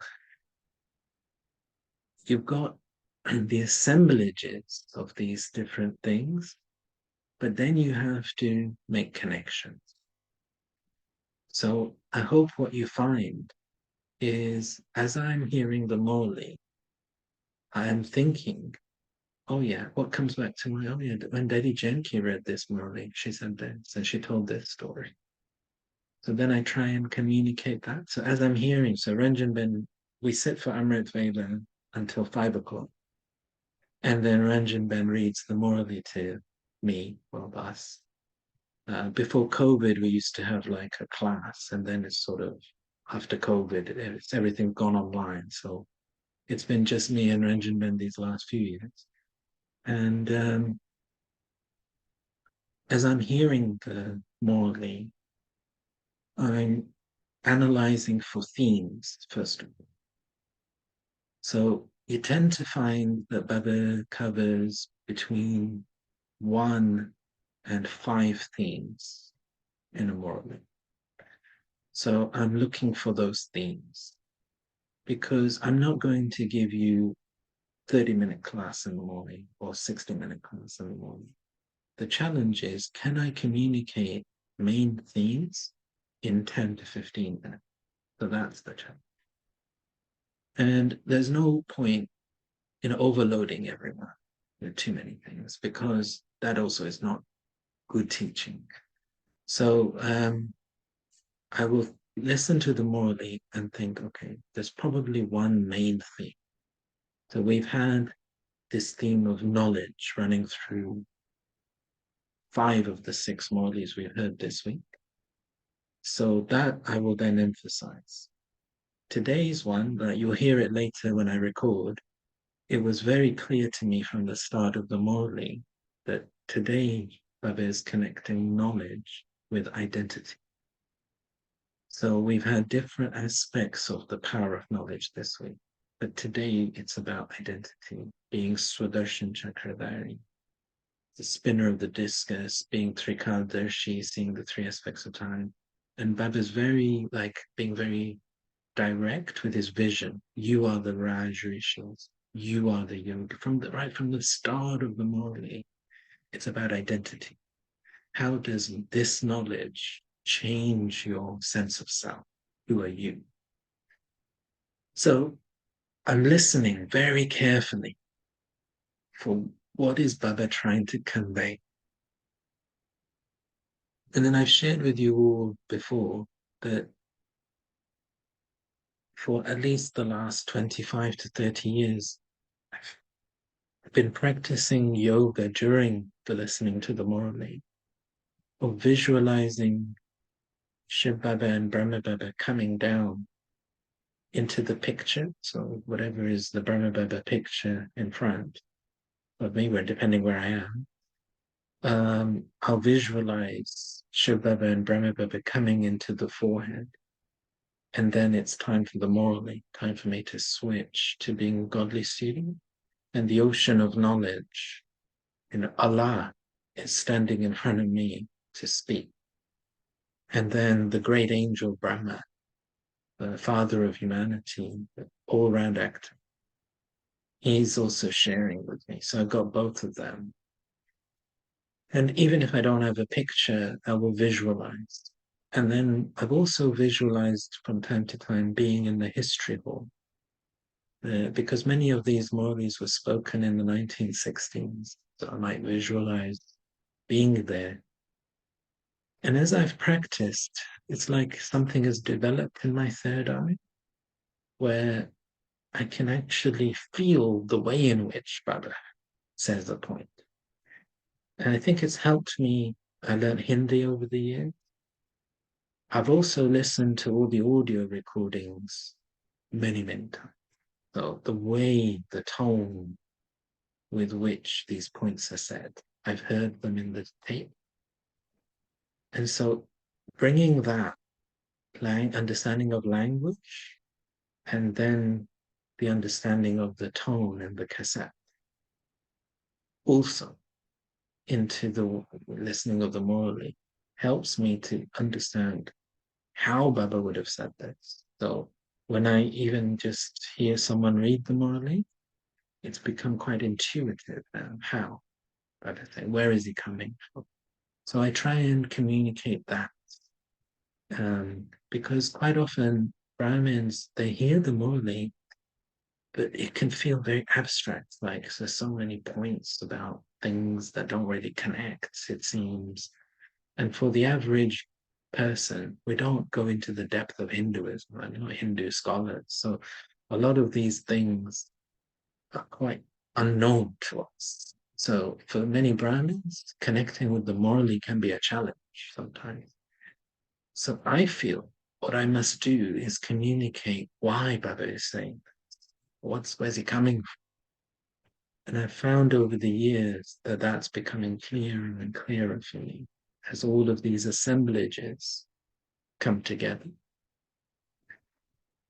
you've got the assemblages of these different things, but then you have to make connections. So I hope what you find is, as I'm hearing the Morali, I am thinking, oh yeah, what comes back to my, oh yeah, when Daddy Yankee read this Morali, she said this, and she told this story. So then I try and communicate that. So as I'm hearing, so Ranjan Ben, we sit for Amrit Veda until 5 o'clock. And then Ranjan Ben reads the Morali to me, well, us. Before COVID, we used to have like a class, and then it's sort of, after COVID, it's everything gone online. So it's been just me and Ranjan Ben these last few years. And as I'm hearing the Morali, I'm analyzing for themes, first of all. So you tend to find that Baba covers between 1 and 5 themes in a Morali. So I'm looking for those themes because I'm not going to give you 30-minute class in the morning or 60-minute class in the morning. The challenge is, can I communicate main themes in 10 to 15 minutes? So that's the challenge. And there's no point in overloading everyone. too many things, because that also is not good teaching. So I will listen to the morally and think, okay, there's probably one main theme. So we've had this theme of knowledge running through 5 of the 6 moralies we've heard this week. So that I will then emphasize. Today's one, you'll hear it later when I record, it was very clear to me from the start of the morally that today Baba is connecting knowledge with identity. So we've had different aspects of the power of knowledge this week, but today it's about identity, being Swadershan Chakradhari, the spinner of the discus, being Trikaldarshi, seeing the 3 aspects of time. And Baba's very, being very direct with his vision. You are the Raj Rishis. You are the yoga. Right from the start of the morning, it's about identity. How does this knowledge change your sense of self? Who are you? So I'm listening very carefully for what is Baba trying to convey. And then I've shared with you all before that for at least the last 25 to 30 years, I've been practicing yoga during the listening to the morning, of visualizing Shiv Baba and Brahma Baba coming down into the picture. So whatever is the Brahma Baba picture in front of me, depending where I am, I'll visualize Shiv Baba and Brahma Baba coming into the forehead. And then it's time for the morally, time for me to switch to being a godly student. And the ocean of knowledge, Allah is standing in front of me to speak. And then the great angel Brahma, the father of humanity, the all-round actor, he's also sharing with me. So I've got both of them. And even if I don't have a picture, I will visualize. And then I've also visualized from time to time being in the history hall. Because many of these morals were spoken in the 1960s. So I might visualize being there. And as I've practiced, it's like something has developed in my third eye, where I can actually feel the way in which Baba says a point. And I think it's helped me. I learned Hindi over the years. I've also listened to all the audio recordings many, many times. So the way, the tone with which these points are said, I've heard them in the tape. And so bringing that understanding of language and then the understanding of the tone and the cassette also into the listening of the morally helps me to understand how Baba would have said this. So when I even just hear someone read the morally, it's become quite intuitive now. How Baba said, where is he coming from? So I try and communicate that because quite often Brahmins, they hear the morally, but it can feel very abstract. Like there's so many points about things that don't really connect, it seems. And for the average person, we don't go into the depth of Hinduism. I'm not Hindu scholars. So a lot of these things are quite unknown to us. So for many Brahmins, connecting with the morally can be a challenge sometimes. So I feel what I must do is communicate why Baba is saying this. Where's he coming from? And I've found over the years that that's becoming clearer and clearer for me as all of these assemblages come together.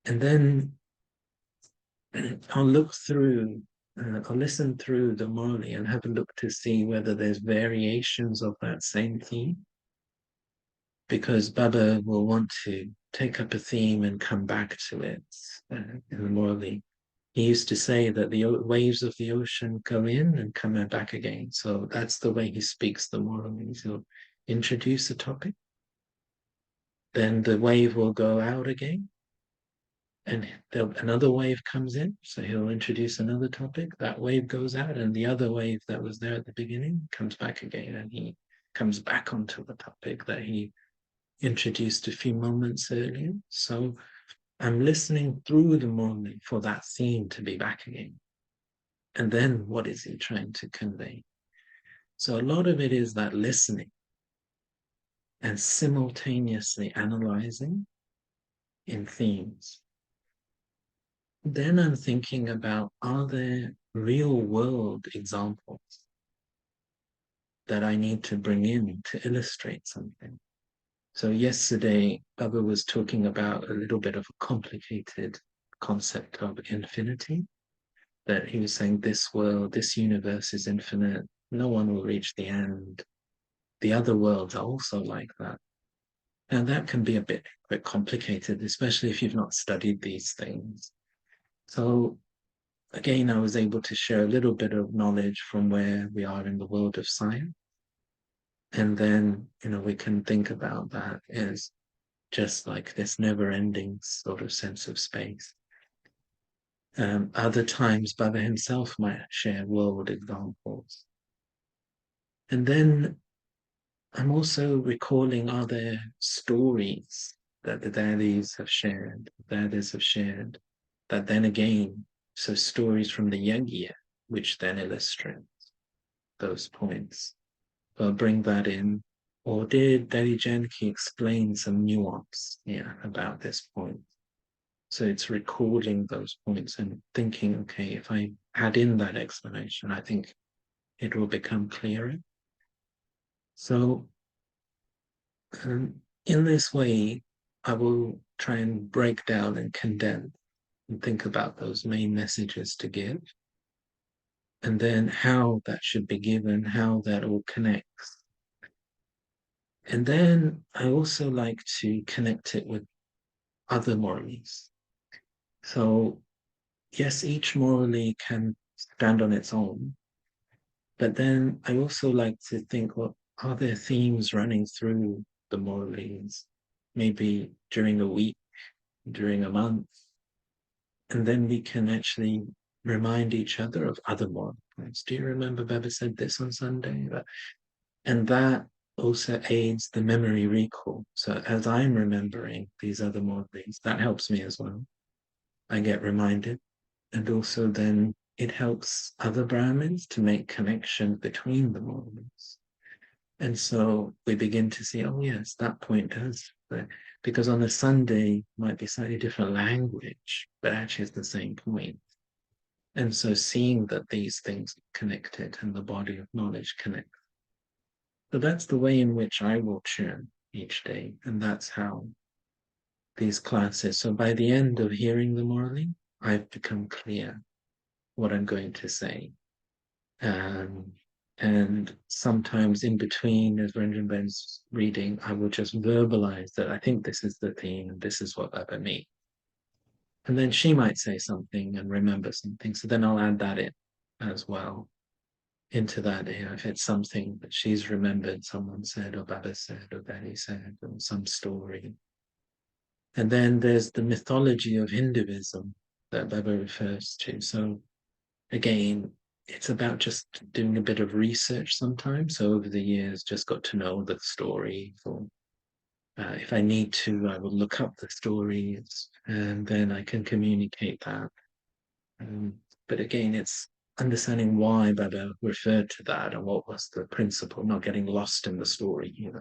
And then I'll look through, I'll listen through the morally and have a look to see whether there's variations of that same theme. Because Baba will want to take up a theme and come back to it in the morally. He used to say that the waves of the ocean go in and come back again. So that's the way he speaks the morally. He'll introduce a topic, then the wave will go out again, and another wave comes in, so he'll introduce another topic, that wave goes out, and the other wave that was there at the beginning comes back again, and he comes back onto the topic that he introduced a few moments earlier. So I'm listening through the morning for that theme to be back again. And then what is he trying to convey? So a lot of it is that listening and simultaneously analyzing in themes. Then I'm thinking about, are there real world examples that I need to bring in to illustrate something? So yesterday, Baba was talking about a little bit of a complicated concept of infinity, that he was saying this world, this universe is infinite, no one will reach the end. The other worlds are also like that. And that can be a bit complicated, especially if you've not studied these things. So again, I was able to share a little bit of knowledge from where we are in the world of science. And then, we can think about that as just like this never-ending sort of sense of space. Other times, Baba himself might share world examples. And then I'm also recalling other stories that the daddies have shared, daddis have shared, that then again, so stories from the Yankee, which then illustrate those points. I'll bring that in. Or did Daddy Yankee explain some nuance about this point? So it's recording those points and thinking, okay, if I add in that explanation, I think it will become clearer. So in this way, I will try and break down and condense and think about those main messages to give, and then how that should be given, how that all connects. And then I also like to connect it with other morals. So yes, each morally can stand on its own, but then I also like to think, well, are there themes running through the morals, maybe during a week, during a month? And then we can actually remind each other of other morals. Do you remember Baba said this on Sunday? And that also aids the memory recall. So as I'm remembering these other morals, that helps me as well. I get reminded. And also then it helps other Brahmins to make connection between the morals. And so we begin to see, oh yes, that point does. Because on a Sunday might be slightly different language, but actually it's the same point. And so seeing that these things are connected and the body of knowledge connects. So that's the way in which I will churn each day. And that's how these classes. So by the end of hearing the morally, I've become clear what I'm going to say. And sometimes in between, as Ranjan Ben's reading, I will just verbalize that I think this is the theme and this is what Baba means. And then she might say something and remember something. So then I'll add that in as well into that. If it's something that she's remembered, someone said, or Baba said, or Daddy said, or some story. And then there's the mythology of Hinduism that Baba refers to. So again, it's about just doing a bit of research sometimes. So over the years, just got to know the story. Or if I need to, I will look up the stories and then I can communicate that. But again, it's understanding why Baba referred to that and what was the principle, not getting lost in the story,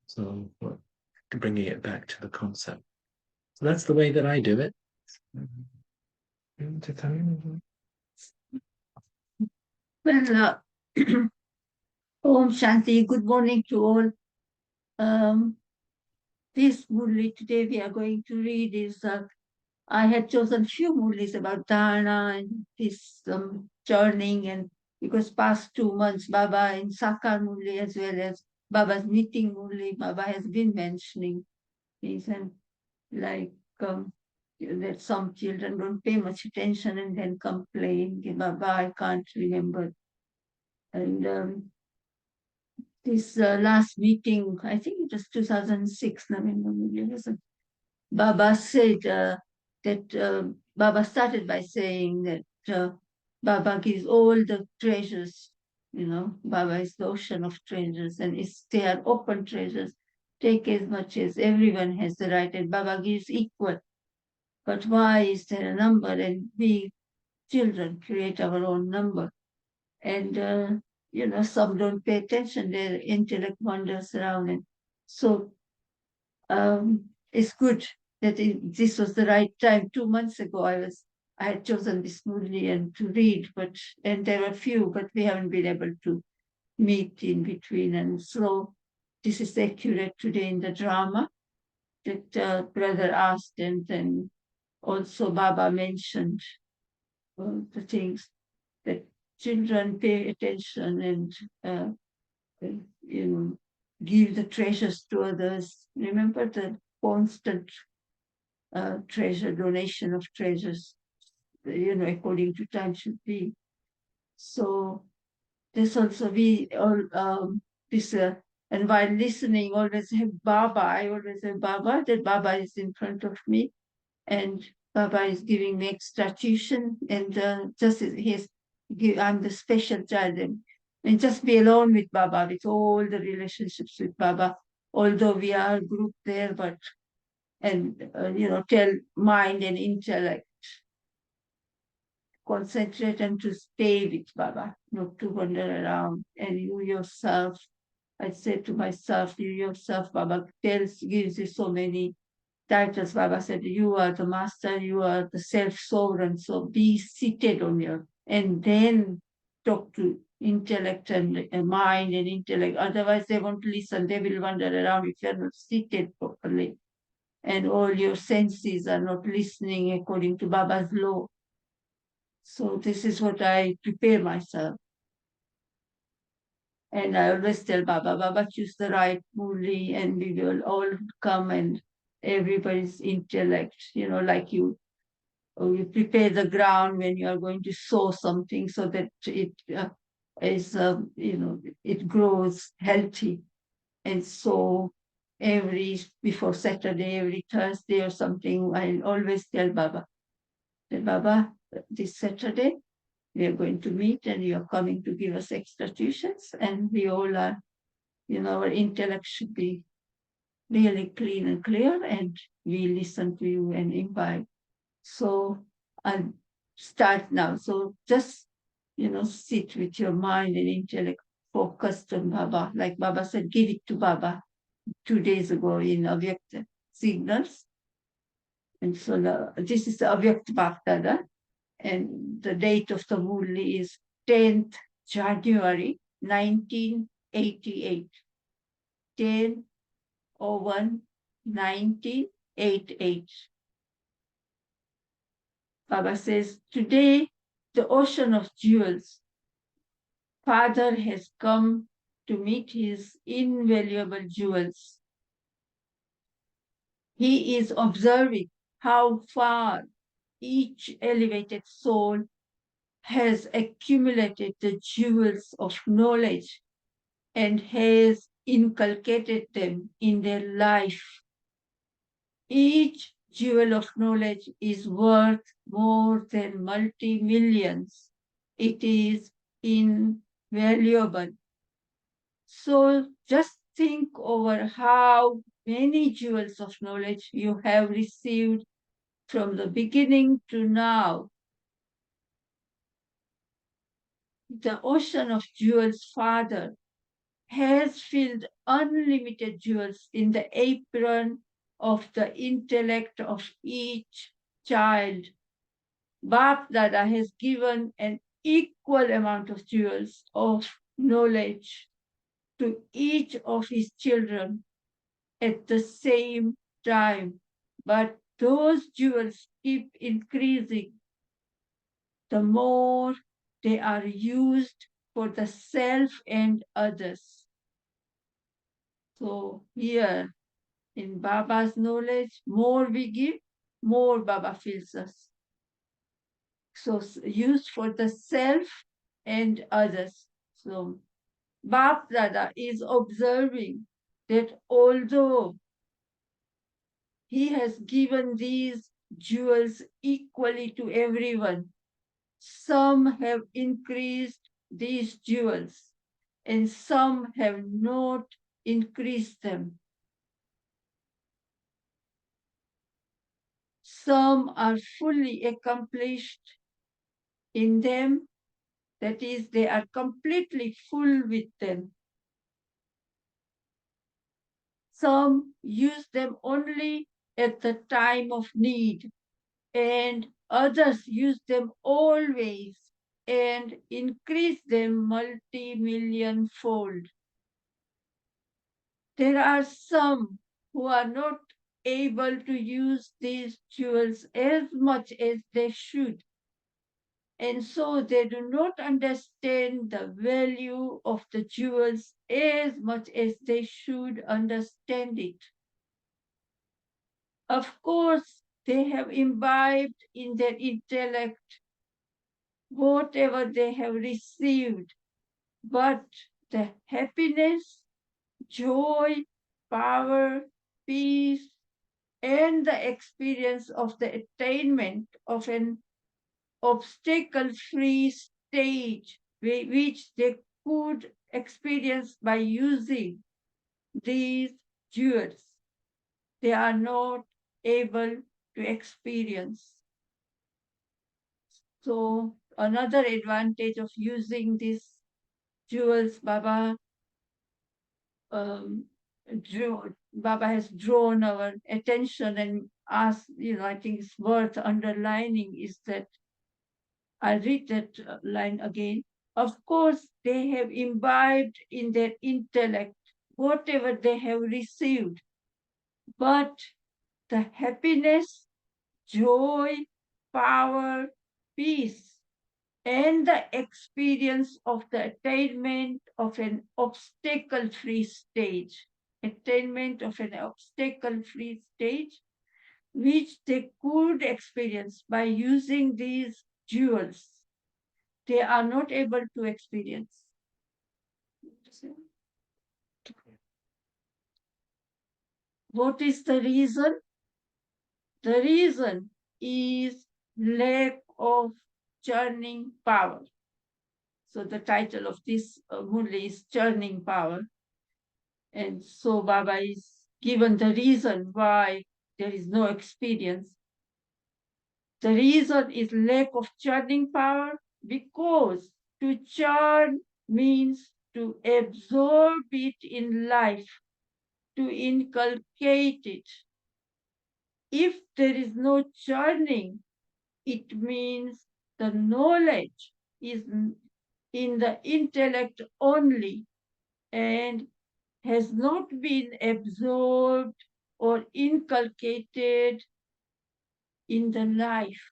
So bringing it back to the concept. So that's the way that I do it. Well, Om Shanti, good morning to all. This Murli today we are going to read is, I had chosen few Murlis about dharana and this churning, and because past 2 months Baba in Sakar Murli as well as Baba's meeting Murli, Baba has been mentioning this, and like that some children don't pay much attention and then complain, Baba, I can't remember. And this last meeting, I think it was 2006, November, Baba said, that Baba started by saying that Baba gives all the treasures. Baba is the ocean of treasures, and they are open treasures. Take as much as everyone has the right, and Baba gives equal. But why is there a number? And we children create our own number. And some don't pay attention. Their intellect wanders around, and so it's good that this was the right time. 2 months ago, I had chosen this movie and to read, and there were few, but we haven't been able to meet in between. And so this is accurate today in the drama that brother asked, and then also Baba mentioned the things that children pay attention and give the treasures to others. Remember the constant treasure, donation of treasures, according to time should be. So this also we all and while listening, always have Baba. I always have Baba. That Baba is in front of me, and Baba is giving me extra tuition, and I'm the special child, and just be alone with Baba, with all the relationships with Baba. Although we are grouped there, tell mind and intellect, concentrate and to stay with Baba, not to wander around. And you yourself, I said to myself, you yourself, Baba gives you so many titles. Baba said, you are the master, you are the self-sovereign, so be seated on and then talk to intellect and mind and intellect. Otherwise, they won't listen, they will wander around if you're not seated properly. And all your senses are not listening according to Baba's law. So this is what I prepare myself. And I always tell Baba, choose the right Murli, and we will all come, and everybody's intellect, like you prepare the ground when you are going to sow something so that it it grows healthy. And so before Saturday, every Thursday or something, I always tell Baba, this Saturday, we are going to meet and you are coming to give us extra tuitions, and we all are, our intellect should be really clean and clear, and we listen to you and imbibe. So I'll start now. So just, sit with your mind and intellect focused on Baba. Like Baba said, give it to Baba 2 days ago in Avyakta Signals. And so this is the Avyakta Bhaktada. And the date of the Murli is 10th January 1988. 10/01/1988. Baba says, today the ocean of jewels, Father has come to meet his invaluable jewels. He is observing how far each elevated soul has accumulated the jewels of knowledge and has inculcated them in their life. Each jewel of knowledge is worth more than multi-millions. It is invaluable. So just think over how many jewels of knowledge you have received from the beginning to now. The ocean of jewels, Father, has filled unlimited jewels in the apron of the intellect of each child. Bap Dada has given an equal amount of jewels of knowledge to each of his children at the same time. But those jewels keep increasing the more they are used for the self and others. So here in Baba's knowledge, more we give, more Baba fills us. So used for the self and others. So Bap Dada is observing that although he has given these jewels equally to everyone. Some have increased these jewels, and some have not increased them. Some are fully accomplished in them, that is, they are completely full with them. Some use them only at the time of need, and others use them always and increase them multi-million fold. There are some who are not able to use these jewels as much as they should, and so they do not understand the value of the jewels as much as they should understand it. Of course, they have imbibed in their intellect whatever they have received, but the happiness, joy, power, peace, and the experience of the attainment of an obstacle-free stage which they could experience by using these jewels, they are not able to experience. So another advantage of using these jewels, Baba has drawn our attention and asked, I think it's worth underlining, is that I'll read that line again. Of course, they have imbibed in their intellect whatever they have received, but the happiness, joy, power, peace, and the experience of the attainment of an obstacle-free stage, which they could experience by using these jewels, they are not able to experience. What is the reason? The reason is lack of churning power. So the title of this murli is Churning Power. And so Baba is given the reason why there is no experience. The reason is lack of churning power, because to churn means to absorb it in life, to inculcate it. If there is no churning, it means the knowledge is in the intellect only and has not been absorbed or inculcated in the life.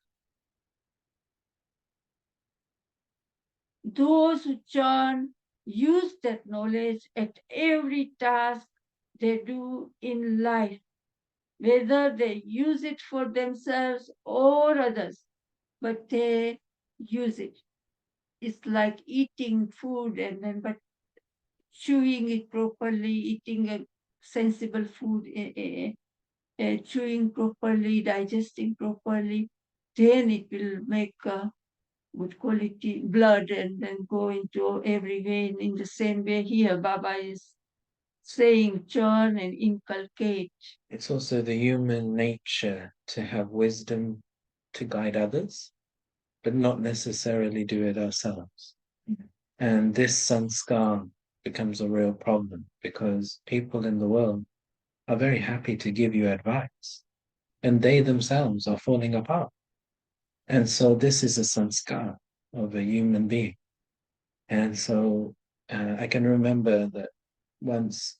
Those who churn use that knowledge at every task they do in life, whether they use it for themselves or others, but they use it. It's like eating food and then but chewing it properly, eating a sensible food, chewing properly, digesting properly, then it will make good quality blood and then go into every vein. In the same way here, Baba is saying churn and inculcate. It's also the human nature to have wisdom to guide others, but not necessarily do it ourselves. And this sanskar becomes a real problem because people in the world are very happy to give you advice, and they themselves are falling apart. And so this is a sanskar of a human being. And so I can remember that once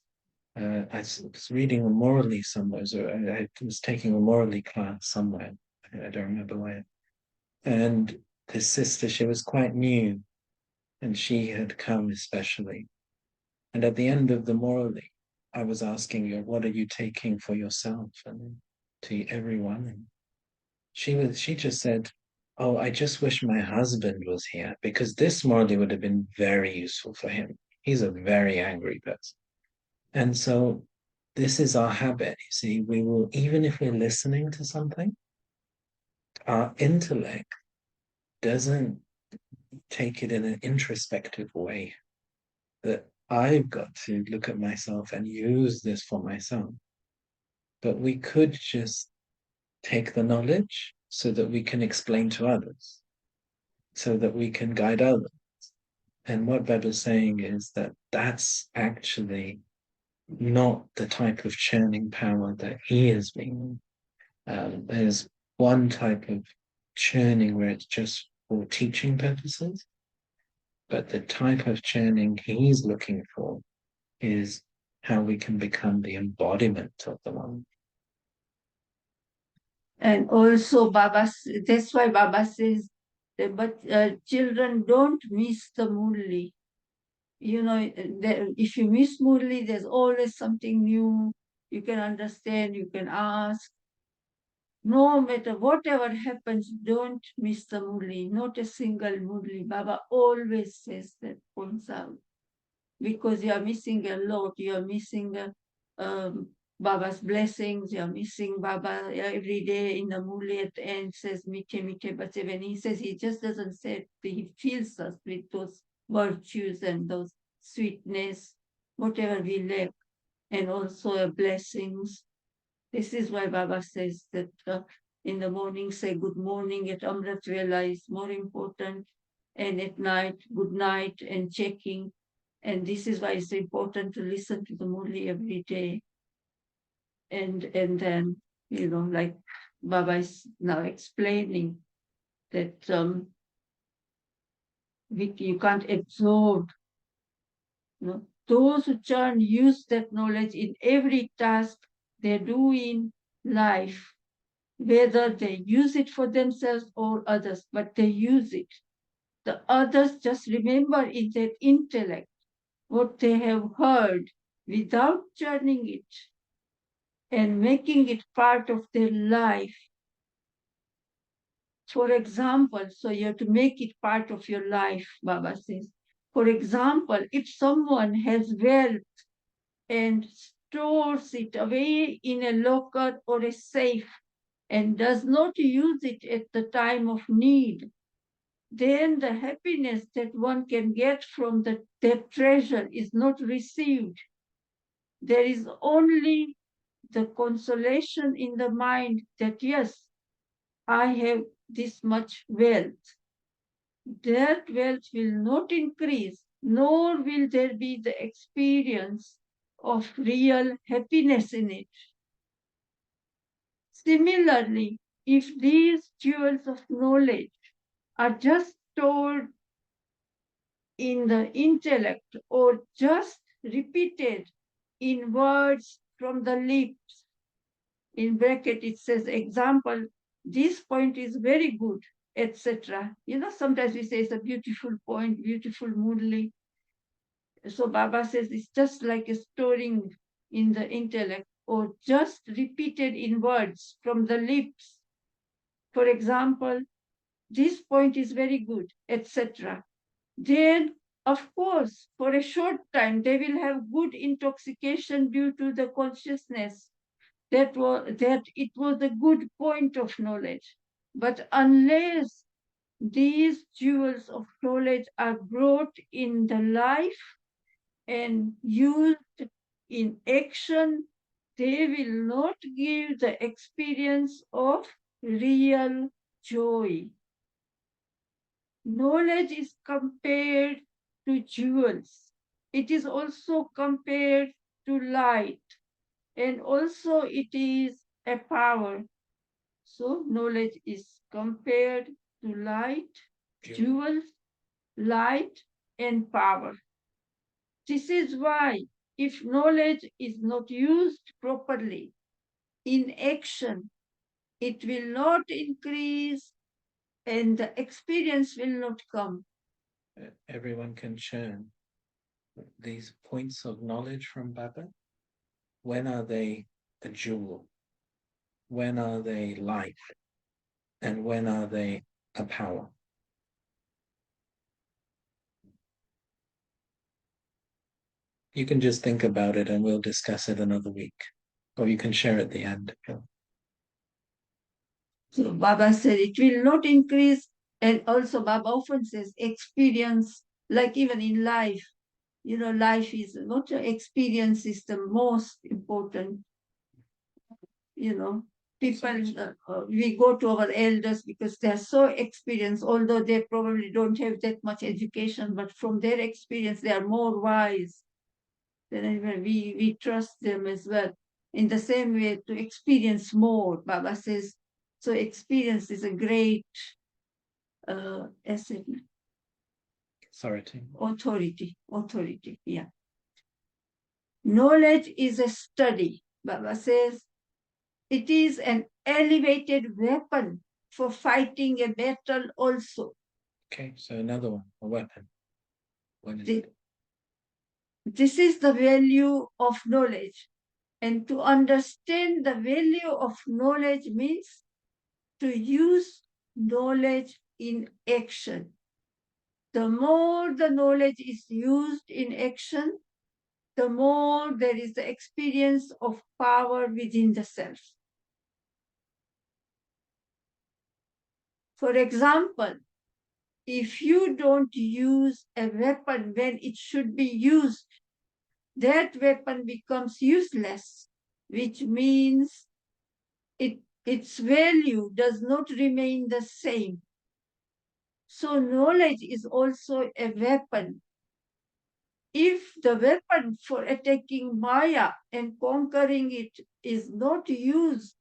I was reading a morally somewhere, so I was taking a morally class somewhere. I don't remember where. And this sister, she was quite new, and she had come especially. And at the end of the morally, I was asking her, what are you taking for yourself and to everyone? And she just said, oh, I just wish my husband was here because this morally would have been very useful for him. He's a very angry person. And so this is our habit. You see, we will, even if we're listening to something, our intellect doesn't take it in an introspective way, that I've got to look at myself and use this for myself. But we could just take the knowledge so that we can explain to others, so that we can guide others. And what Baba's saying is that that's actually not the type of churning power that he is being. There's one type of churning where it's just for teaching purposes, but the type of churning he's looking for is how we can become the embodiment of the one. And also that's why Baba says that, but children don't miss the Murli. You know, if you miss Murli, there's always something new. You can understand, you can ask. No matter whatever happens, don't miss the Murli, not a single Murli. Baba always says that, points out. Because you are missing a lot, you are missing Baba's blessings, you are missing Baba every day in the Murli at the end says, Mithe Mithe Bache. When he says, he just doesn't say it, he fills us with those virtues and those sweetness, whatever we lack, and also blessings. This is why Baba says that in the morning, say good morning at Amrit Vela is more important, and at night, good night and checking. And this is why it's important to listen to the Murli every day. And then, you know, like Baba is now explaining that you can't absorb. You know, those who churn use that knowledge in every task they do in life, whether they use it for themselves or others, but they use it. The others just remember in their intellect what they have heard without churning it and making it part of their life. For example, so you have to make it part of your life, Baba says. For example, if someone has wealth and stores it away in a locker or a safe and does not use it at the time of need, then the happiness that one can get from that treasure is not received. There is only the consolation in the mind that, yes, I have this much wealth. That wealth will not increase, nor will there be the experience of real happiness in it. Similarly, if these jewels of knowledge are just stored in the intellect or just repeated in words from the lips, in bracket it says, example, this point is very good, etc. You know, sometimes we say it's a beautiful point, beautiful Murli. So Baba says it's just like a storing in the intellect or just repeated in words from the lips. For example, this point is very good, etc. Then, of course, for a short time, they will have good intoxication due to the consciousness that it was a good point of knowledge. But unless these jewels of knowledge are brought in the life and used in action, they will not give the experience of real joy. Knowledge is compared to jewels. It is also compared to light, and also it is a power. So knowledge is compared to light, jewels, light, and power. This is why if knowledge is not used properly in action, it will not increase and the experience will not come. Everyone can churn these points of knowledge from Baba. When are they a jewel? When are they light? And when are they a power? You can just think about it and we'll discuss it another week. Or you can share at the end. So Baba said it will not increase. And also Baba often says experience, like even in life, life is not experience is the most important. People, we go to our elders because they are so experienced, although they probably don't have that much education, but from their experience, they are more wise. Then we trust them as well. In the same way, to experience more, Baba says, so experience is a great asset. Authority, yeah. Knowledge is a study, Baba says. It is an elevated weapon for fighting a battle also. Okay, so another one, a weapon. What is it? This is the value of knowledge. And to understand the value of knowledge means to use knowledge in action. The more the knowledge is used in action, the more there is the experience of power within the self. For example, if you don't use a weapon when it should be used, that weapon becomes useless, which means its value does not remain the same. So knowledge is also a weapon. If the weapon for attacking Maya and conquering it is not used,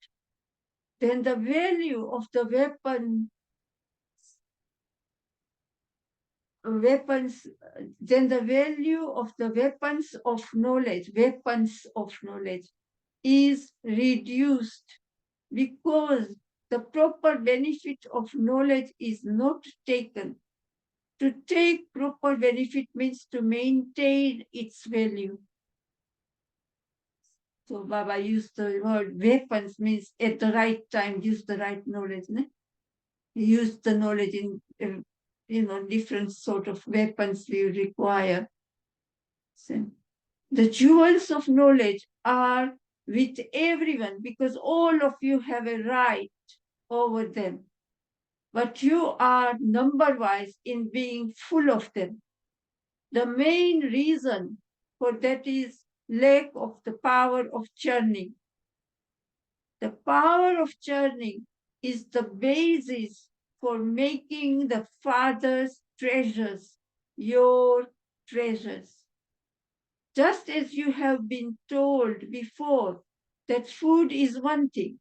then the value of the weapons, then the value of the weapons of knowledge is reduced, because the proper benefit of knowledge is not taken. To take proper benefit means to maintain its value. So Baba used the word weapons, means at the right time, use the right knowledge. Ne? Use the knowledge in, different sort of weapons we require. So, the jewels of knowledge are with everyone because all of you have a right over them. But you are number-wise in being full of them. The main reason for that is lack of the power of churning. The power of churning is the basis for making the Father's treasures your treasures. Just as you have been told before that food is one thing,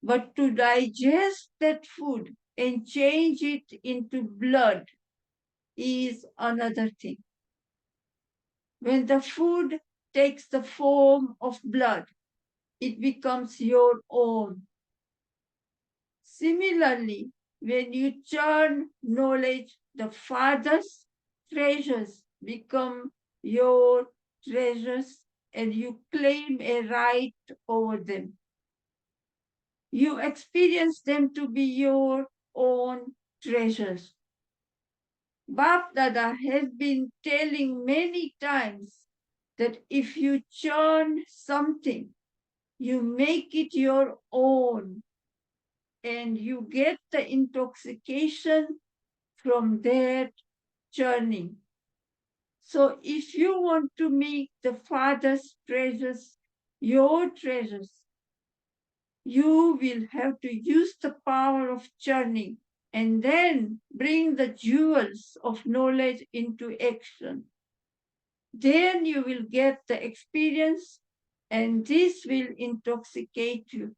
but to digest that food and change it into blood is another thing. When the food takes the form of blood, it becomes your own. Similarly, when you churn knowledge, the Father's treasures become your treasures and you claim a right over them. You experience them to be your own treasures. Bap Dada has been telling many times that if you churn something, you make it your own and you get the intoxication from that churning. So if you want to make the Father's treasures your treasures, you will have to use the power of churning and then bring the jewels of knowledge into action. Then you will get the experience and this will intoxicate you.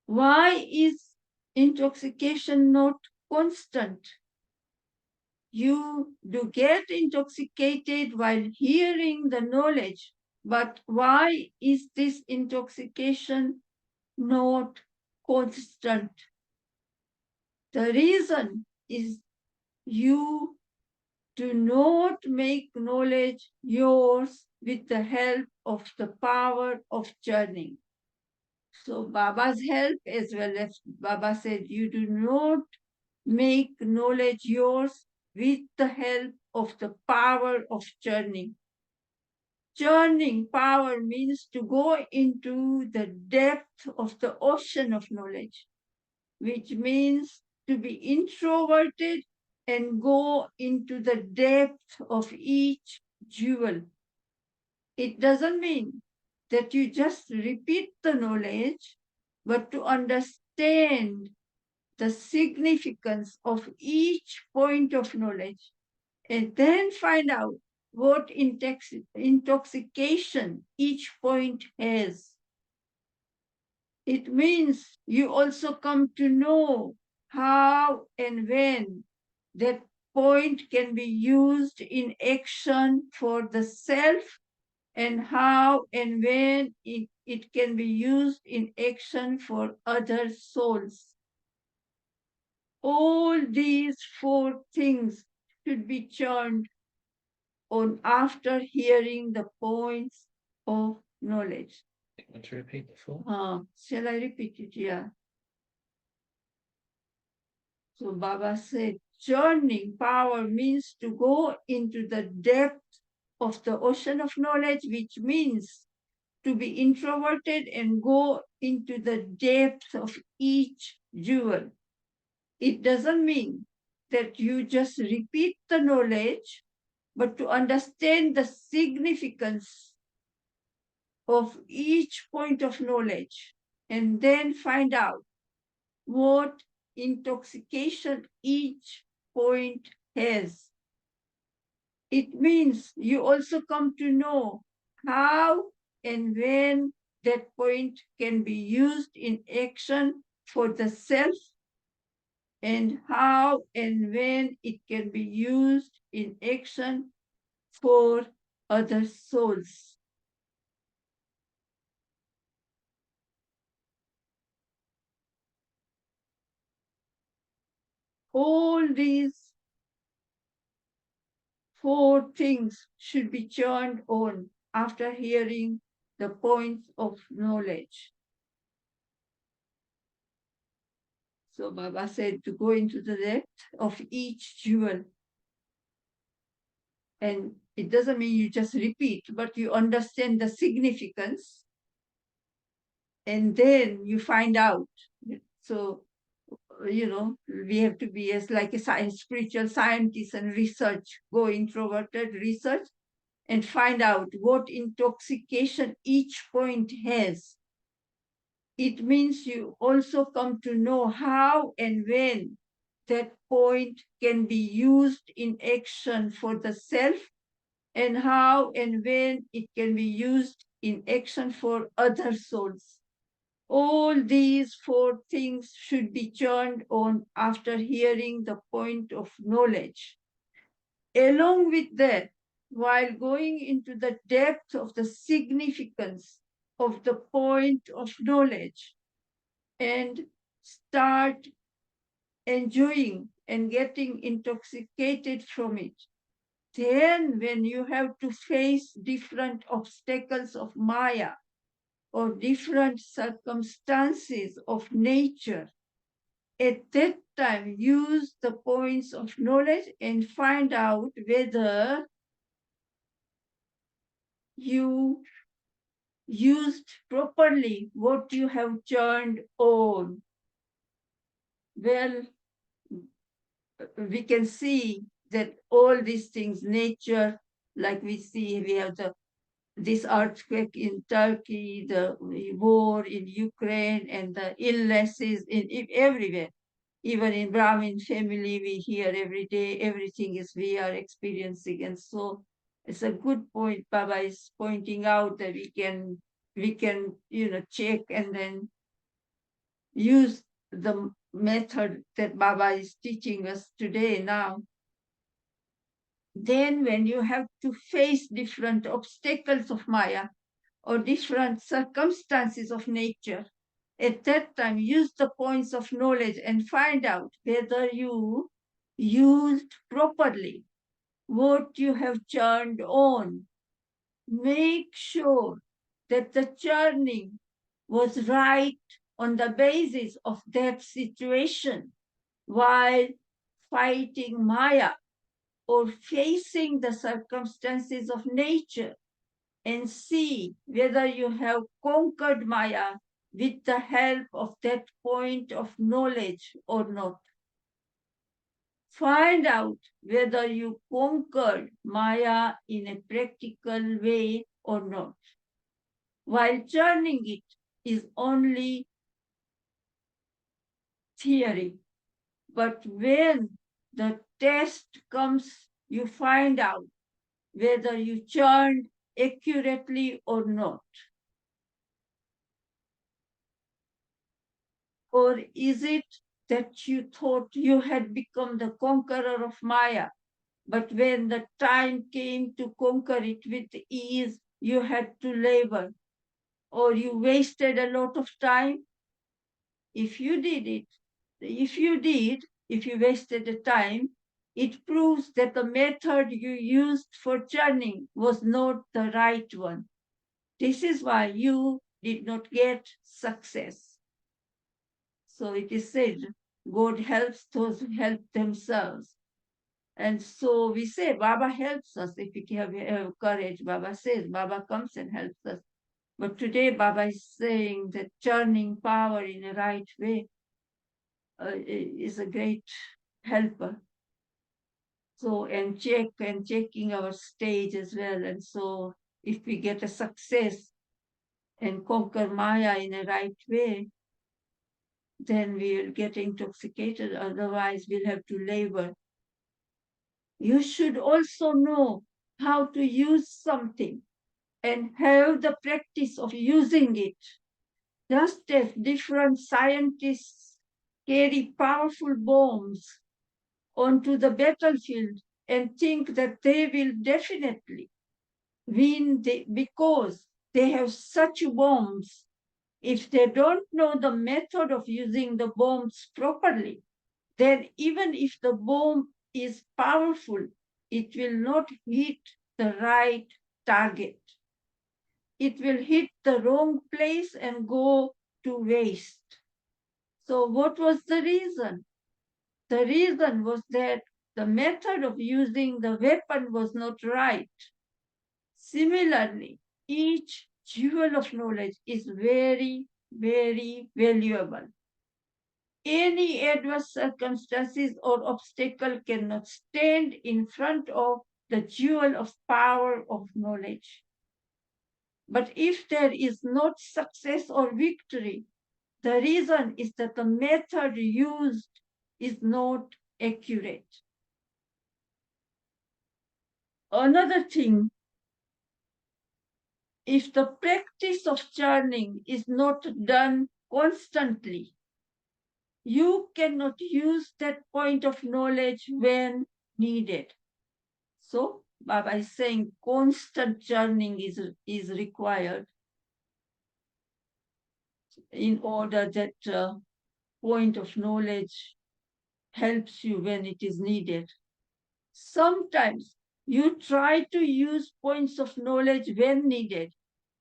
Why is intoxication not constant? You do get intoxicated while hearing the knowledge, but why is this intoxication not constant? The reason is you do not make knowledge yours with the help of the power of churning. So Baba's help as well as Baba said, you do not make knowledge yours with the help of the power of churning. Churning power means to go into the depth of the ocean of knowledge, which means to be introverted and go into the depth of each jewel. It doesn't mean that you just repeat the knowledge, but to understand the significance of each point of knowledge and then find out what intoxication each point has. It means you also come to know how and when that point can be used in action for the self and how and when it can be used in action for other souls. All these four things should be churned on after hearing the points of knowledge. You want to repeat the four? Shall I repeat it? Yeah. So Baba said, churning power means to go into the depth of the ocean of knowledge, which means to be introverted and go into the depth of each jewel. It doesn't mean that you just repeat the knowledge, but to understand the significance of each point of knowledge and then find out what intoxication each point has. It means you also come to know how and when that point can be used in action for the self and how and when it can be used in action for other souls. All these four things should be churned on after hearing the points of knowledge. So Baba said to go into the depth of each jewel. And it doesn't mean you just repeat, but you understand the significance and then you find out. So, we have to be as like a spiritual scientist and research, go introverted research and find out what intoxication each point has. It means you also come to know how and when that point can be used in action for the self and how and when it can be used in action for other souls. All these four things should be churned on after hearing the point of knowledge. Along with that, while going into the depth of the significance of the point of knowledge and start enjoying and getting intoxicated from it, then when you have to face different obstacles of Maya or different circumstances of nature, at that time use the points of knowledge and find out whether you used properly what you have churned on. Well, we can see that all these things, nature, like we see, we have this earthquake in Turkey, the war in Ukraine, and the illnesses in everywhere. Even in Brahmin family, we hear every day, everything is we are experiencing. And so it's a good point Baba is pointing out that we can, check and then use the method that Baba is teaching us today now. Then when you have to face different obstacles of Maya or different circumstances of nature, at that time use the points of knowledge and find out whether you used properly what you have churned on. Make sure that the churning was right on the basis of that situation while fighting Maya or facing the circumstances of nature. and see whether you have conquered Maya with the help of that point of knowledge or not. Find out whether you conquered Maya in a practical way or not. While churning it is only theory, but when the test comes, you find out whether you churned accurately or not. Or is it that you thought you had become the conqueror of Maya, but when the time came to conquer it with ease, you had to labor, or you wasted a lot of time? If you wasted the time, it proves that the method you used for churning was not the right one. This is why you did not get success. So it is said, God helps those who help themselves. And so we say, Baba helps us if we have courage. Baba says, Baba comes and helps us. But today, Baba is saying that churning power in a right way is a great helper. So, and checking our stage as well. And so, if we get a success and conquer Maya in a right way, then we will get intoxicated. Otherwise, we'll have to labor. You should also know how to use something and have the practice of using it. Just as different scientists carry powerful bombs onto the battlefield and think that they will definitely win because they have such bombs. If they don't know the method of using the bombs properly, then even if the bomb is powerful, it will not hit the right target. It will hit the wrong place and go to waste. So what was the reason? The reason was that the method of using the weapon was not right. Similarly, each jewel of knowledge is very, very valuable. Any adverse circumstances or obstacle cannot stand in front of the jewel of power of knowledge. But if there is not success or victory, the reason is that the method used is not accurate. Another thing, if the practice of churning is not done constantly, you cannot use that point of knowledge when needed. So Baba is saying constant churning is required in order that point of knowledge helps you when it is needed. Sometimes you try to use points of knowledge when needed,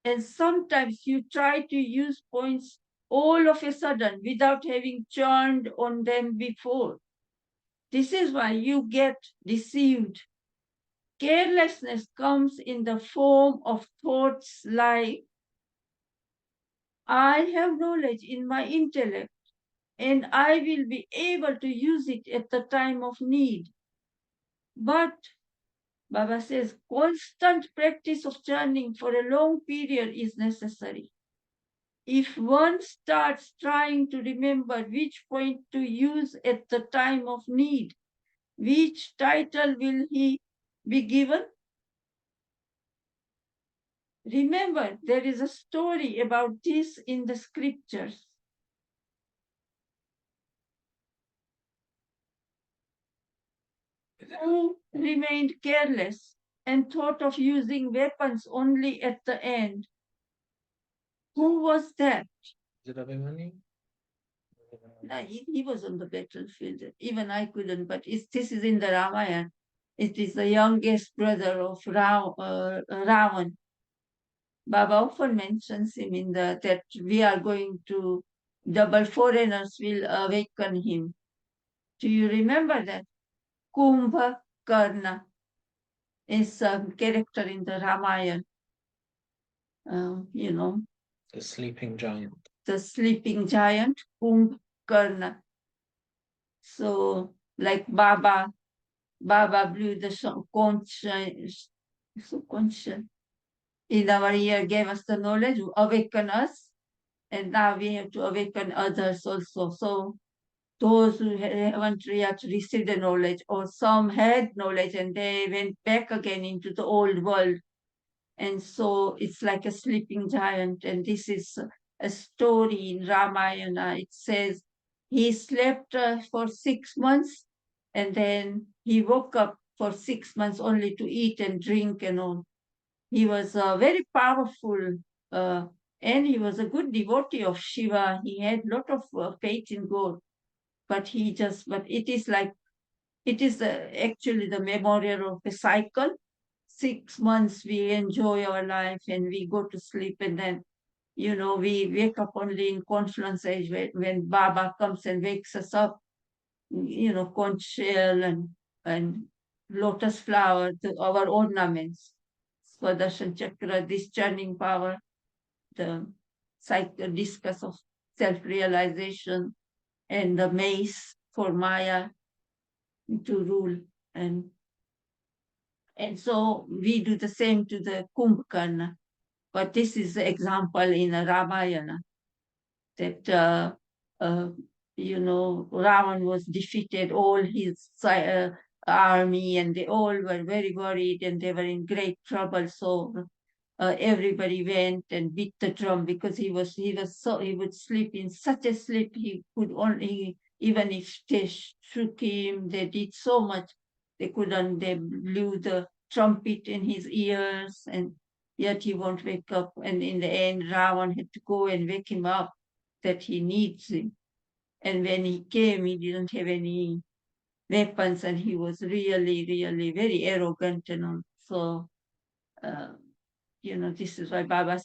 and sometimes you try to use points all of a sudden without having churned on them before. This is why you get deceived. Carelessness comes in the form of thoughts like, I have knowledge in my intellect and I will be able to use it at the time of need. But Baba says constant practice of churning for a long period is necessary. If one starts trying to remember which point to use at the time of need, which title will he be given? Remember, there is a story about this in the scriptures. Who remained careless and thought of using weapons only at the end? Who was that? Is it Abhimanyu? No, he was on the battlefield. Even I couldn't, but this is in the Ramayana. It is the youngest brother of Ravan. Baba often mentions him in that we are going to, double foreigners will awaken him. Do you remember that? Kumbhakarna is a character in the Ramayana. you know, The sleeping giant. the sleeping giant, Kumbhakarna. So, like Baba blew the conch, so conch in our ear, gave us the knowledge, awaken us, and now we have to awaken others also. So, those who haven't yet received the knowledge, or some had knowledge and they went back again into the old world. And so it's like a sleeping giant. And this is a story in Ramayana. It says he slept for 6 months and then he woke up for 6 months only to eat and drink and all. He was very powerful and he was a good devotee of Shiva. He had a lot of faith in God. But it is like, it is actually the memorial of a cycle. 6 months we enjoy our life and we go to sleep, and then, we wake up only in confluence age when Baba comes and wakes us up, conch shell and lotus flower, our ornaments, Swadharshana Chakra, this churning power, the cycle discuss of self-realization, and the mace for Maya to rule. And so we do the same to the Kumbhakarna. But this is the example in Ramayana that, Ravan was defeated, all his army, and they all were very worried and they were in great trouble. So everybody went and beat the drum, because he would sleep in such a sleep, he could only, even if they shook him, they did so much, they blew the trumpet in his ears, and yet he won't wake up. And in the end, Ravan had to go and wake him up, that he needs him. And when he came, he didn't have any weapons, and he was really, really very arrogant and all. So, this is why Baba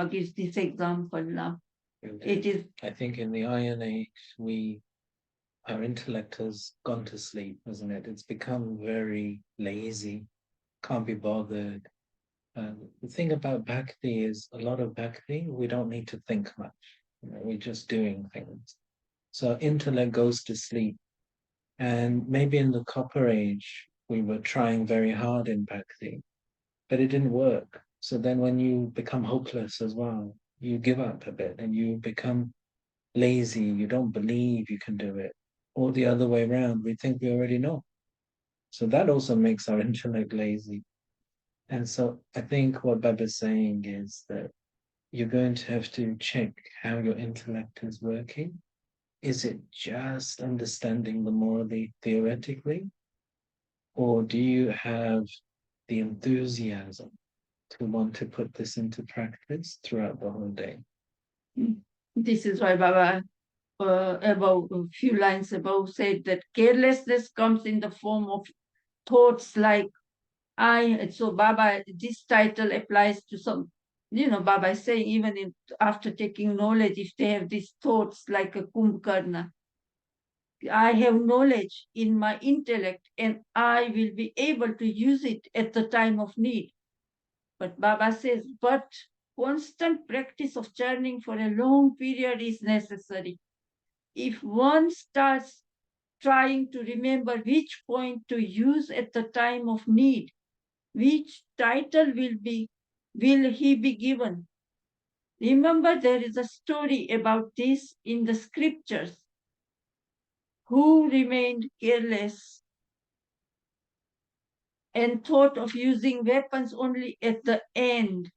gives this example now. It is. I think in the Iron Age, our intellect has gone to sleep, hasn't it? It's become very lazy, can't be bothered. The thing about Bhakti is, a lot of Bhakti, we don't need to think much. We're just doing things. So intellect goes to sleep. And maybe in the Copper Age, we were trying very hard in Bhakti, but it didn't work. So then when you become hopeless as well, you give up a bit and you become lazy. You don't believe you can do it. Or the other way around, we think we already know. So that also makes our intellect lazy. And so I think what Baba's saying is that you're going to have to check how your intellect is working. Is it just understanding the morally theoretically? Or do you have the enthusiasm to want to put this into practice throughout the whole day? This is why Baba, above a few lines above, said that carelessness comes in the form of thoughts like so Baba, this title applies to some, Baba is saying, even after taking knowledge, if they have these thoughts like a Kumbhakarna, I have knowledge in my intellect and I will be able to use it at the time of need. But Baba says, but constant practice of churning for a long period is necessary. If one starts trying to remember which point to use at the time of need, which title will he be given? Remember, there is a story about this in the scriptures. Who remained careless and thought of using weapons only at the end?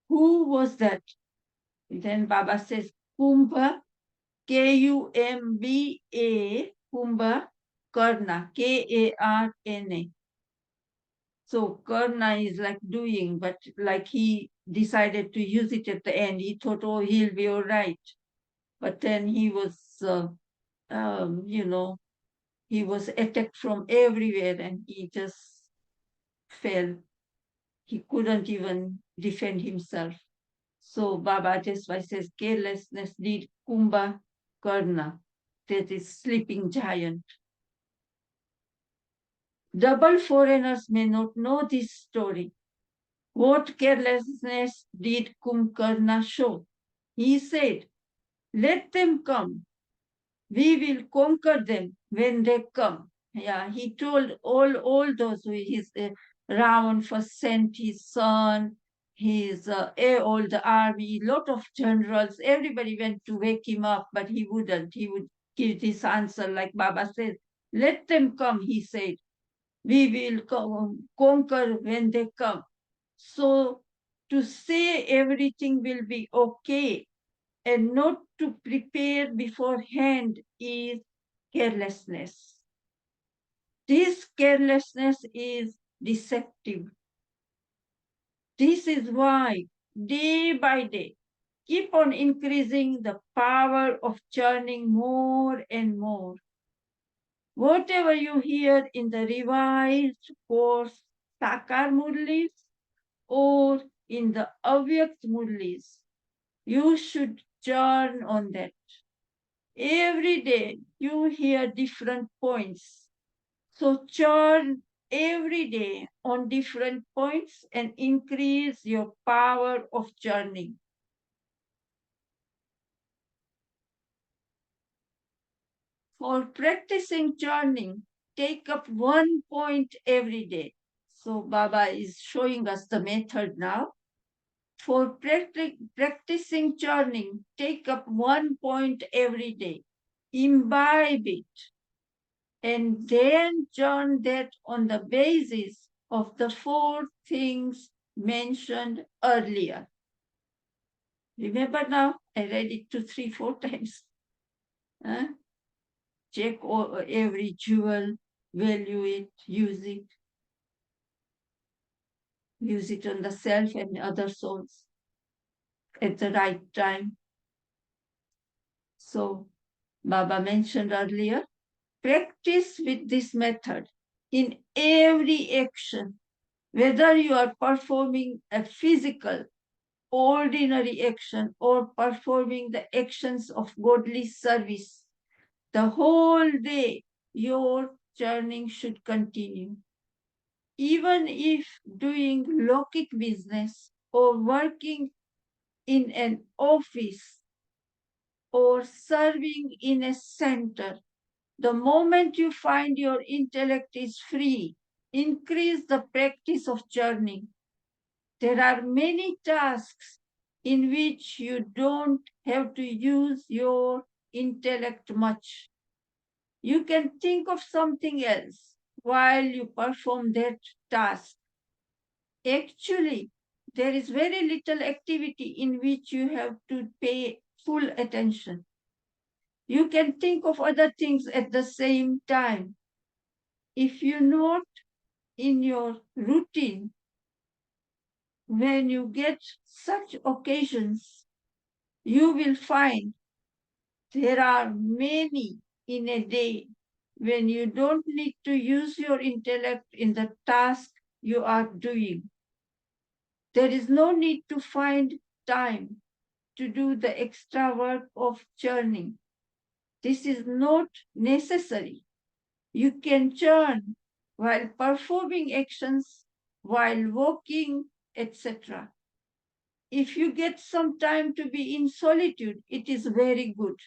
Who was that? Then Baba says, Kumbha, Kumba, Kumbha Karna, Karna. So Karna is like doing, but like he decided to use it at the end. He thought, oh, he'll be all right. But then he was, he was attacked from everywhere and he just fell. He couldn't even defend himself. So Baba just says, carelessness did Kumbha Karna, that is sleeping giant. Double foreigners may not know this story, What carelessness did Kumbhakarna show? He said, let them come. We will conquer them when they come. Yeah, he told all those who his Ravan first sent his son, his all the army, lot of generals, everybody went to wake him up, but he wouldn't. He would give this answer like Baba said, let them come, he said. We will conquer when they come. So to say everything will be okay and not to prepare beforehand is carelessness. This carelessness is deceptive. This is why day by day keep on increasing the power of churning more and more. Whatever you hear in the revised course Sakar Murlis or in the Avyakt Murlis, you should churn on that. Every day you hear different points. So churn every day on different points and increase your power of churning. For practicing churning, take up 1 point every day. So Baba is showing us the method now. For practicing churning, take up 1 point every day. Imbibe it. And then churn that on the basis of the 4 things mentioned earlier. Remember now, I read it 2, 3, 4 times. Check every jewel, value it, use it. Use it on the self and other souls at the right time. So, Baba mentioned earlier, practice with this method in every action, whether you are performing a physical, ordinary action or performing the actions of godly service. The whole day, your churning should continue. Even if doing lokic business or working in an office or serving in a center, the moment you find your intellect is free, increase the practice of churning. There are many tasks in which you don't have to use your intellect much. You can think of something else while you perform that task. Actually, there is very little activity in which you have to pay full attention. You can think of other things at the same time. If you note in your routine, when you get such occasions, you will find there are many in a day when you don't need to use your intellect in the task you are doing. There is no need to find time to do the extra work of churning. This is not necessary. You can churn while performing actions, while walking, etc. If you get some time to be in solitude, it is very good.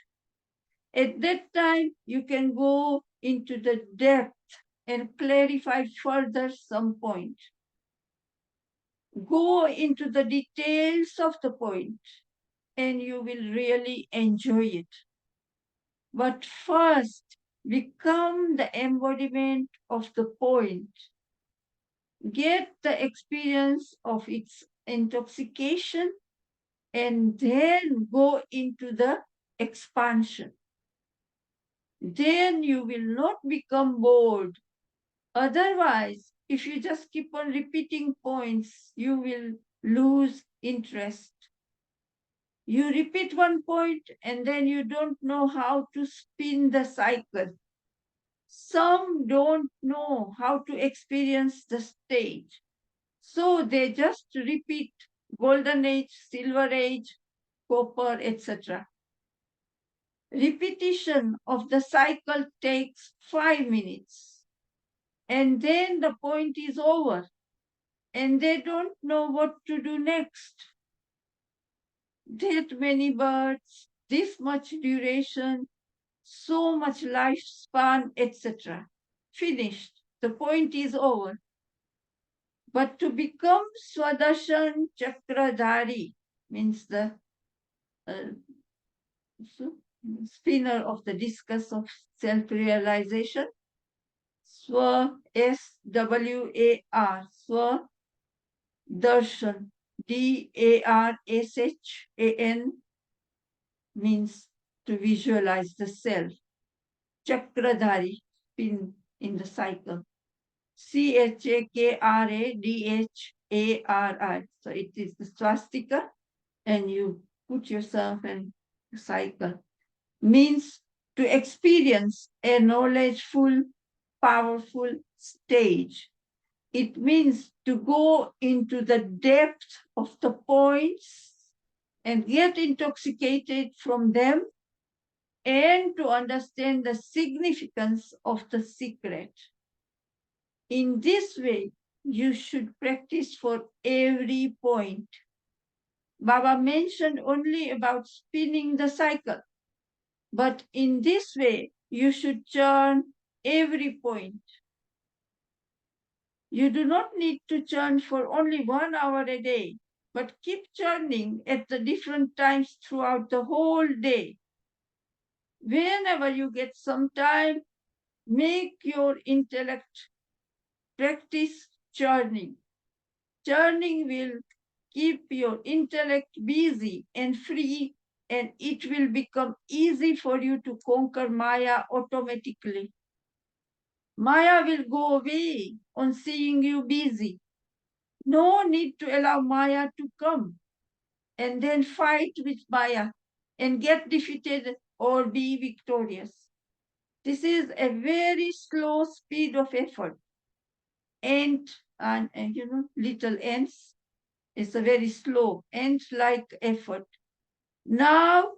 At that time, you can go into the depth and clarify further some point. Go into the details of the point and you will really enjoy it. But first, become the embodiment of the point. Get the experience of its intoxication and then go into the expansion. Then you will not become bored. Otherwise, if you just keep on repeating points, you will lose interest. You repeat one point and then you don't know how to spin the cycle. Some don't know how to experience the stage. So they just repeat golden age, silver age, copper, etc. Repetition of the cycle takes 5 minutes and then the point is over and they don't know what to do next. That many births, this much duration, so much lifespan, etc. Finished. The point is over. But to become Swadarsan Chakradhari means the spinner of the discus of self-realization. Swa, S-W-A-R, Swa Darshan, D-A-R-S-H-A-N, means to visualize the self. Chakradhari, spin in the cycle. Chakradhari. So it is the swastika, and you put yourself in the cycle. Means to experience a knowledgeful, powerful stage. It means to go into the depth of the points and get intoxicated from them, and to understand the significance of the secret. In this way, you should practice for every point. Baba mentioned only about spinning the cycle, but in this way, you should churn every point. You do not need to churn for only 1 hour a day, but keep churning at the different times throughout the whole day. Whenever you get some time, make your intellect practice churning. Churning will keep your intellect busy and free, and it will become easy for you to conquer Maya automatically. Maya will go away on seeing you busy. No need to allow Maya to come and then fight with Maya and get defeated or be victorious. This is a very slow speed of effort. And little ants is a very slow ant-like effort. Now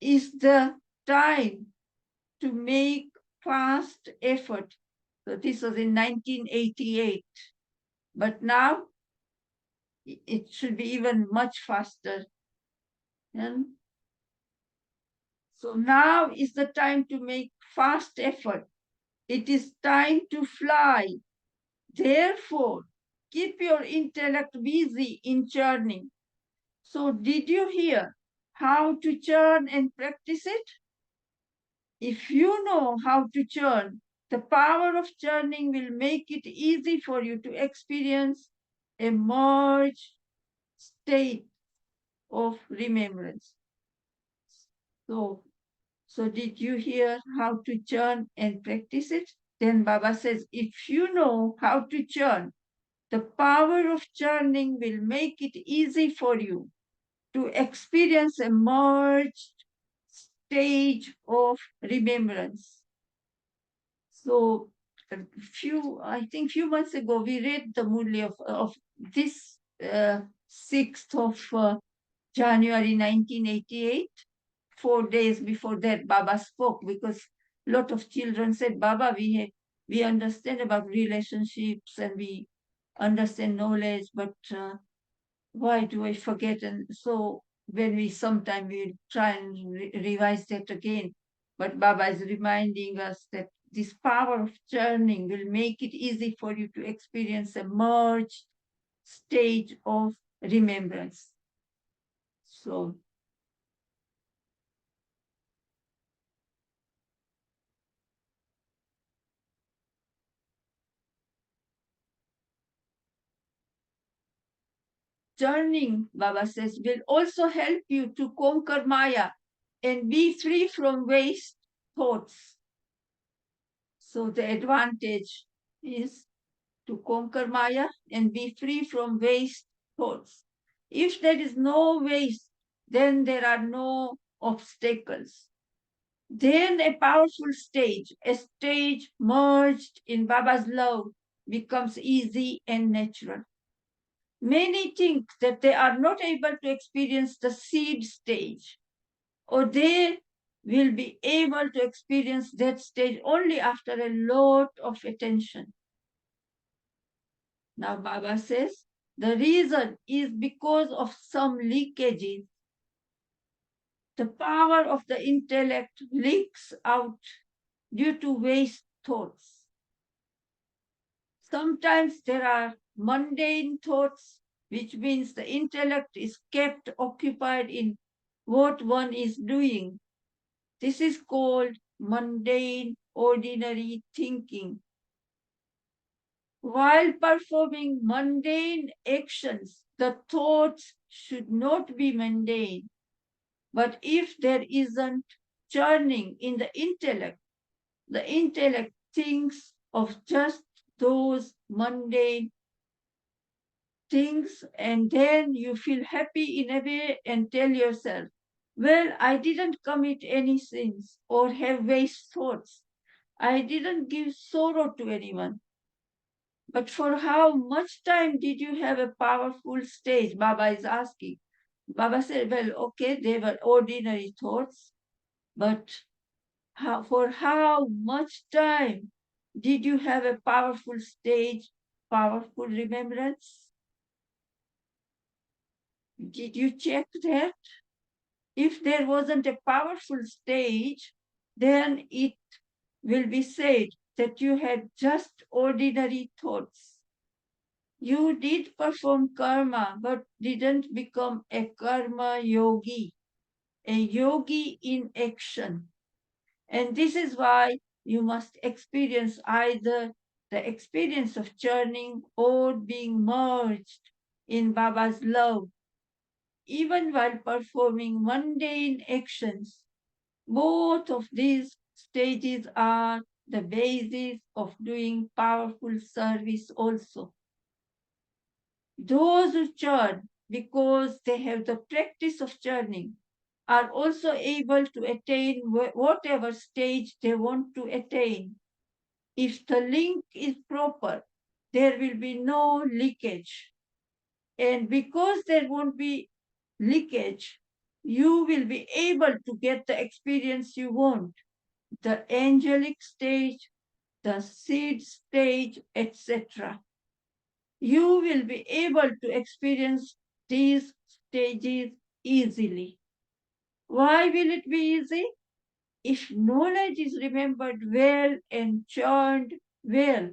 is the time to make fast effort. So this was in 1988. But now it should be even much faster. And so now is the time to make fast effort. It is time to fly. Therefore, keep your intellect busy in churning. So did you hear how to churn and practice it? If you know how to churn, the power of churning will make it easy for you to experience a merged state of remembrance. So did you hear how to churn and practice it? Then Baba says, if you know how to churn, the power of churning will make it easy for you to experience a merged stage of remembrance. So I think few months ago, we read the Murli of this 6th of January 1988. 4 days before that, Baba spoke, because a lot of children said, Baba, we understand about relationships and we understand knowledge, but why do I forget? And so when we sometime we'll try and revise that again. But Baba is reminding us that this power of churning will make it easy for you to experience a merged stage of remembrance. So churning, Baba says, will also help you to conquer Maya and be free from waste thoughts. So the advantage is to conquer Maya and be free from waste thoughts. If there is no waste, then there are no obstacles. Then a powerful stage, a stage merged in Baba's love, becomes easy and natural. Many think that they are not able to experience the seed stage, or they will be able to experience that stage only after a lot of attention. Now Baba says, the reason is because of some leakages. The power of the intellect leaks out due to waste thoughts. Sometimes there are mundane thoughts, which means the intellect is kept occupied in what one is doing. This is called mundane, ordinary thinking. While performing mundane actions, the thoughts should not be mundane. But if there isn't churning in the intellect thinks of just those mundane things, and then you feel happy in a way and tell yourself, well, I didn't commit any sins or have waste thoughts. I didn't give sorrow to anyone. But for how much time did you have a powerful stage? Baba is asking. Baba said, well, okay, they were ordinary thoughts, but for how much time did you have a powerful stage, powerful remembrance? Did you check that? If there wasn't a powerful stage, then it will be said that you had just ordinary thoughts. You did perform karma, but didn't become a karma yogi, a yogi in action. And this is why you must experience either the experience of churning or being merged in Baba's love. Even while performing mundane actions, both of these stages are the basis of doing powerful service also. Those who churn because they have the practice of churning are also able to attain whatever stage they want to attain. If the link is proper, there will be no leakage. And because there won't be leakage, you will be able to get the experience you want. The angelic stage, the seed stage, etc. You will be able to experience these stages easily. Why will it be easy? If knowledge is remembered well and churned well,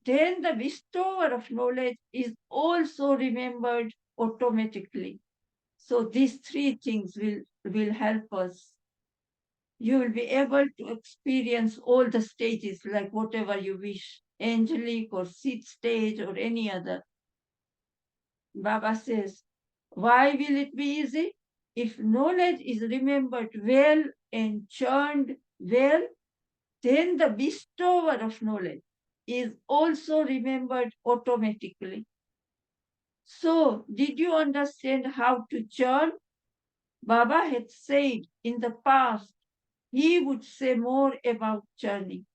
then the bestower of knowledge is also remembered automatically. So these three things will help us. You will be able to experience all the stages, like whatever you wish, angelic or seed stage or any other. Baba says, why will it be easy? If knowledge is remembered well and churned well, then the bestower of knowledge is also remembered automatically. So, did you understand how to churn? Baba had said in the past he would say more about churning,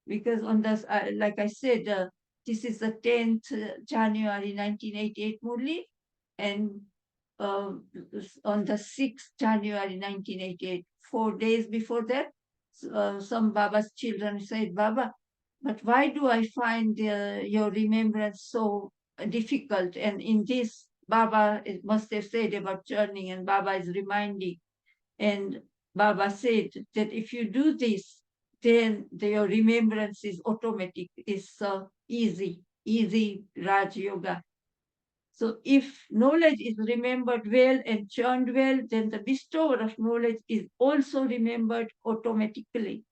because on this, like I said, this is the 10th January 1988 Murli, and on the 6th January 1988, 4 days before that, some Baba's children said, Baba, but why do I find your remembrance so difficult? And in this, Baba must have said about churning, and Baba is reminding. And Baba said that if you do this, then your remembrance is automatic, is easy Raj Yoga. So if knowledge is remembered well and churned well, then the bestower of knowledge is also remembered automatically.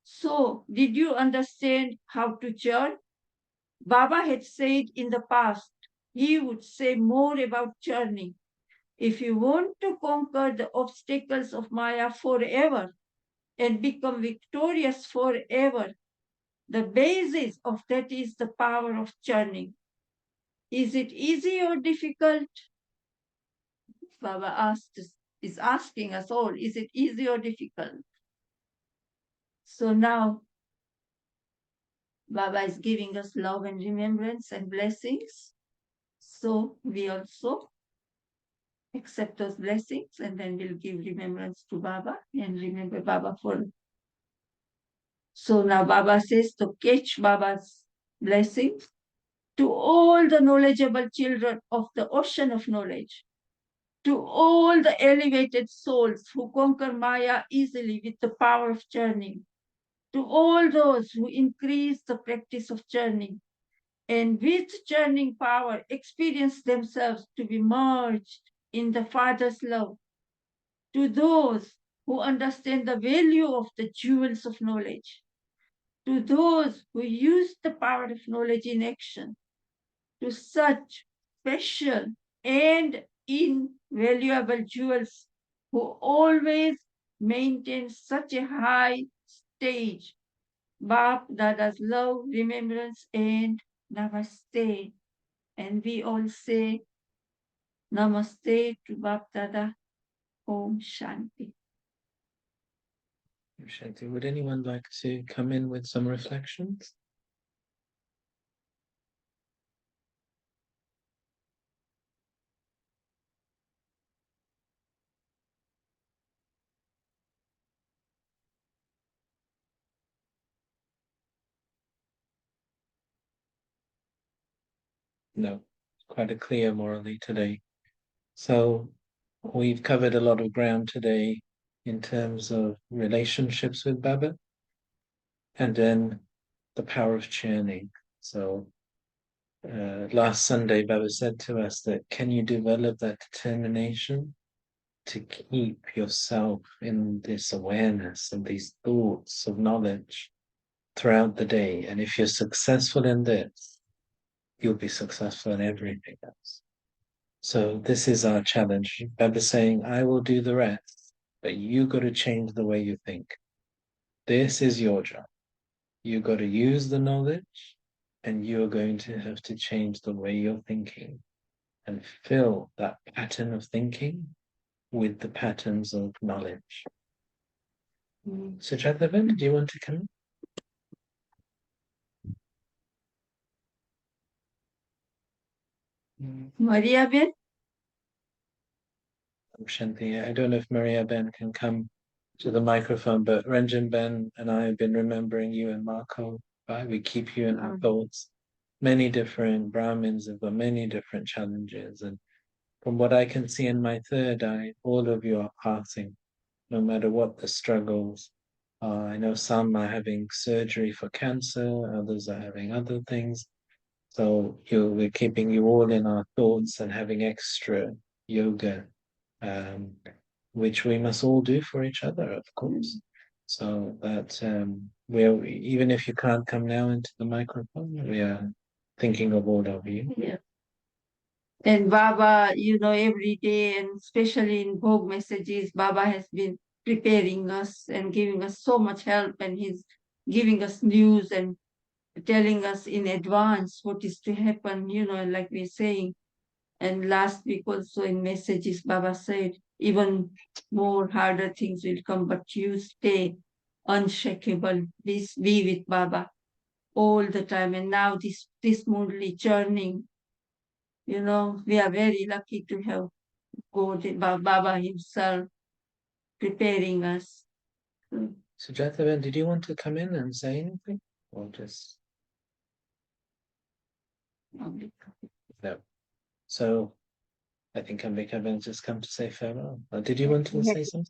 So did you understand how to churn? Baba had said in the past, he would say more about churning. If you want to conquer the obstacles of Maya forever and become victorious forever, the basis of that is the power of churning. Is it easy or difficult? Baba is asking us all, is it easy or difficult? So now Baba is giving us love and remembrance and blessings. So we also accept those blessings, and then we'll give remembrance to Baba and remember Baba for. So now Baba says to catch Baba's blessings. to all the knowledgeable children of the ocean of knowledge, to all the elevated souls who conquer Maya easily with the power of churning, to all those who increase the practice of churning, and with churning power experience themselves to be merged in the Father's love, to those who understand the value of the jewels of knowledge, to those who use the power of knowledge in action, to such special and invaluable jewels who always maintain such a high stage. Bap Dada's love, remembrance, and namaste. And we all say namaste to Bap Dada. Om Shanti. Shanti, would anyone like to come in with some reflections? No, quite a clear morally today. So we've covered a lot of ground today in terms of relationships with Baba and then the power of churning. So last Sunday, Baba said to us that can you develop that determination to keep yourself in this awareness and these thoughts of knowledge throughout the day? And if you're successful in this, you'll be successful in everything else. So this is our challenge. Baba saying, I will do the rest, but you got to change the way you think. This is your job. You got to use the knowledge, and you're going to have to change the way you're thinking and fill that pattern of thinking with the patterns of knowledge. So Jathavan, do you want to come? Maria Ben? Shanti, I don't know if Maria Ben can come to the microphone, but Ranjan Ben and I have been remembering you and Marco. Right? We keep you in our thoughts. Many different Brahmins have got many different challenges. And from what I can see in my third eye, all of you are passing, no matter what the struggles are. I know some are having surgery for cancer, others are having other things. So we're keeping you all in our thoughts and having extra yoga, which we must all do for each other, of course. So that we're, even if you can't come now into the microphone, we are thinking of all of you. Yeah. And Baba, every day, and especially in Bhog messages, Baba has been preparing us and giving us so much help, and he's giving us news and telling us in advance what is to happen, like we're saying. And last week also in messages, Baba said, even more harder things will come, but you stay unshakable. Please be with Baba all the time. And now this Murli churning, we are very lucky to have God, Baba himself preparing us. So Jathavan, did you want to come in and say anything? Or just no? So I think Ambika just come to say farewell. Did you want to say something?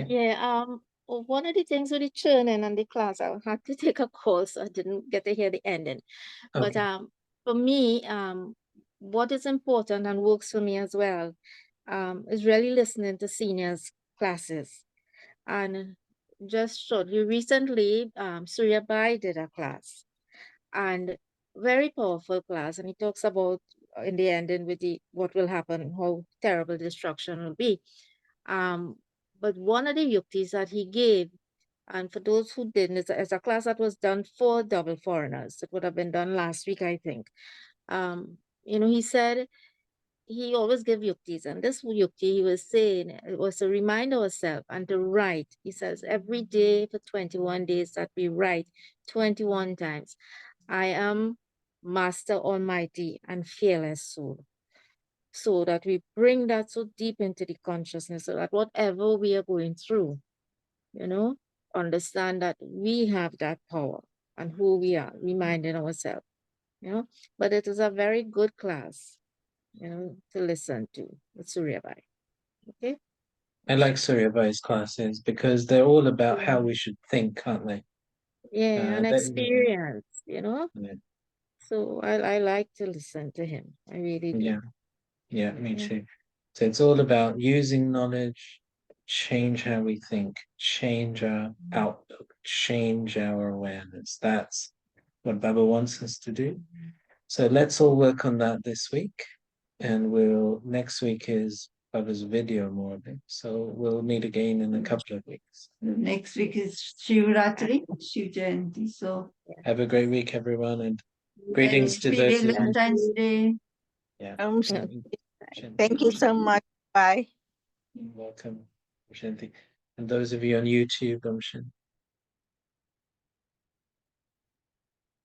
Yeah, one of the things with the churning and the class, I had to take a call, so I didn't get to hear the ending. But Okay. for me, what is important and works for me as well, is really listening to seniors classes. And just shortly, recently, Surya Bai did a class, and very powerful class. And he talks about in the ending with the what will happen, how terrible destruction will be. But one of the yuktis that he gave, and for those who didn't, it's a class that was done for double foreigners. It would have been done last week, I think. He said he always gave yuktis, and this yukti he was saying it was to remind ourselves and to write. He says every day for 21 days that we write 21 times, I am Master Almighty and fearless soul. So that we bring that so deep into the consciousness so that whatever we are going through, understand that we have that power and who we are, reminding ourselves. you know, but it is a very good class, you know, to listen to with Suryabai. Okay. I like Suryabhai's classes because they're all about how we should think, aren't they? Yeah, an That, experience, you know. yeah, So I like to listen to him. I really do. yeah, me Yeah. too. So it's all about using knowledge, change how we think, change our outlook, change our awareness. That's what Baba wants us to do. So let's all work on that this week. And next week is Baba's video morning. So we'll meet again in a couple of weeks. Next week is Shivratri, Shiv Jayanti. So Have a great week, everyone, and greetings to Happy those of you. Valentine's Day. Yeah. Yeah. Thank you so much. Bye. You're welcome, Shanti. And those of you on YouTube, Shanti.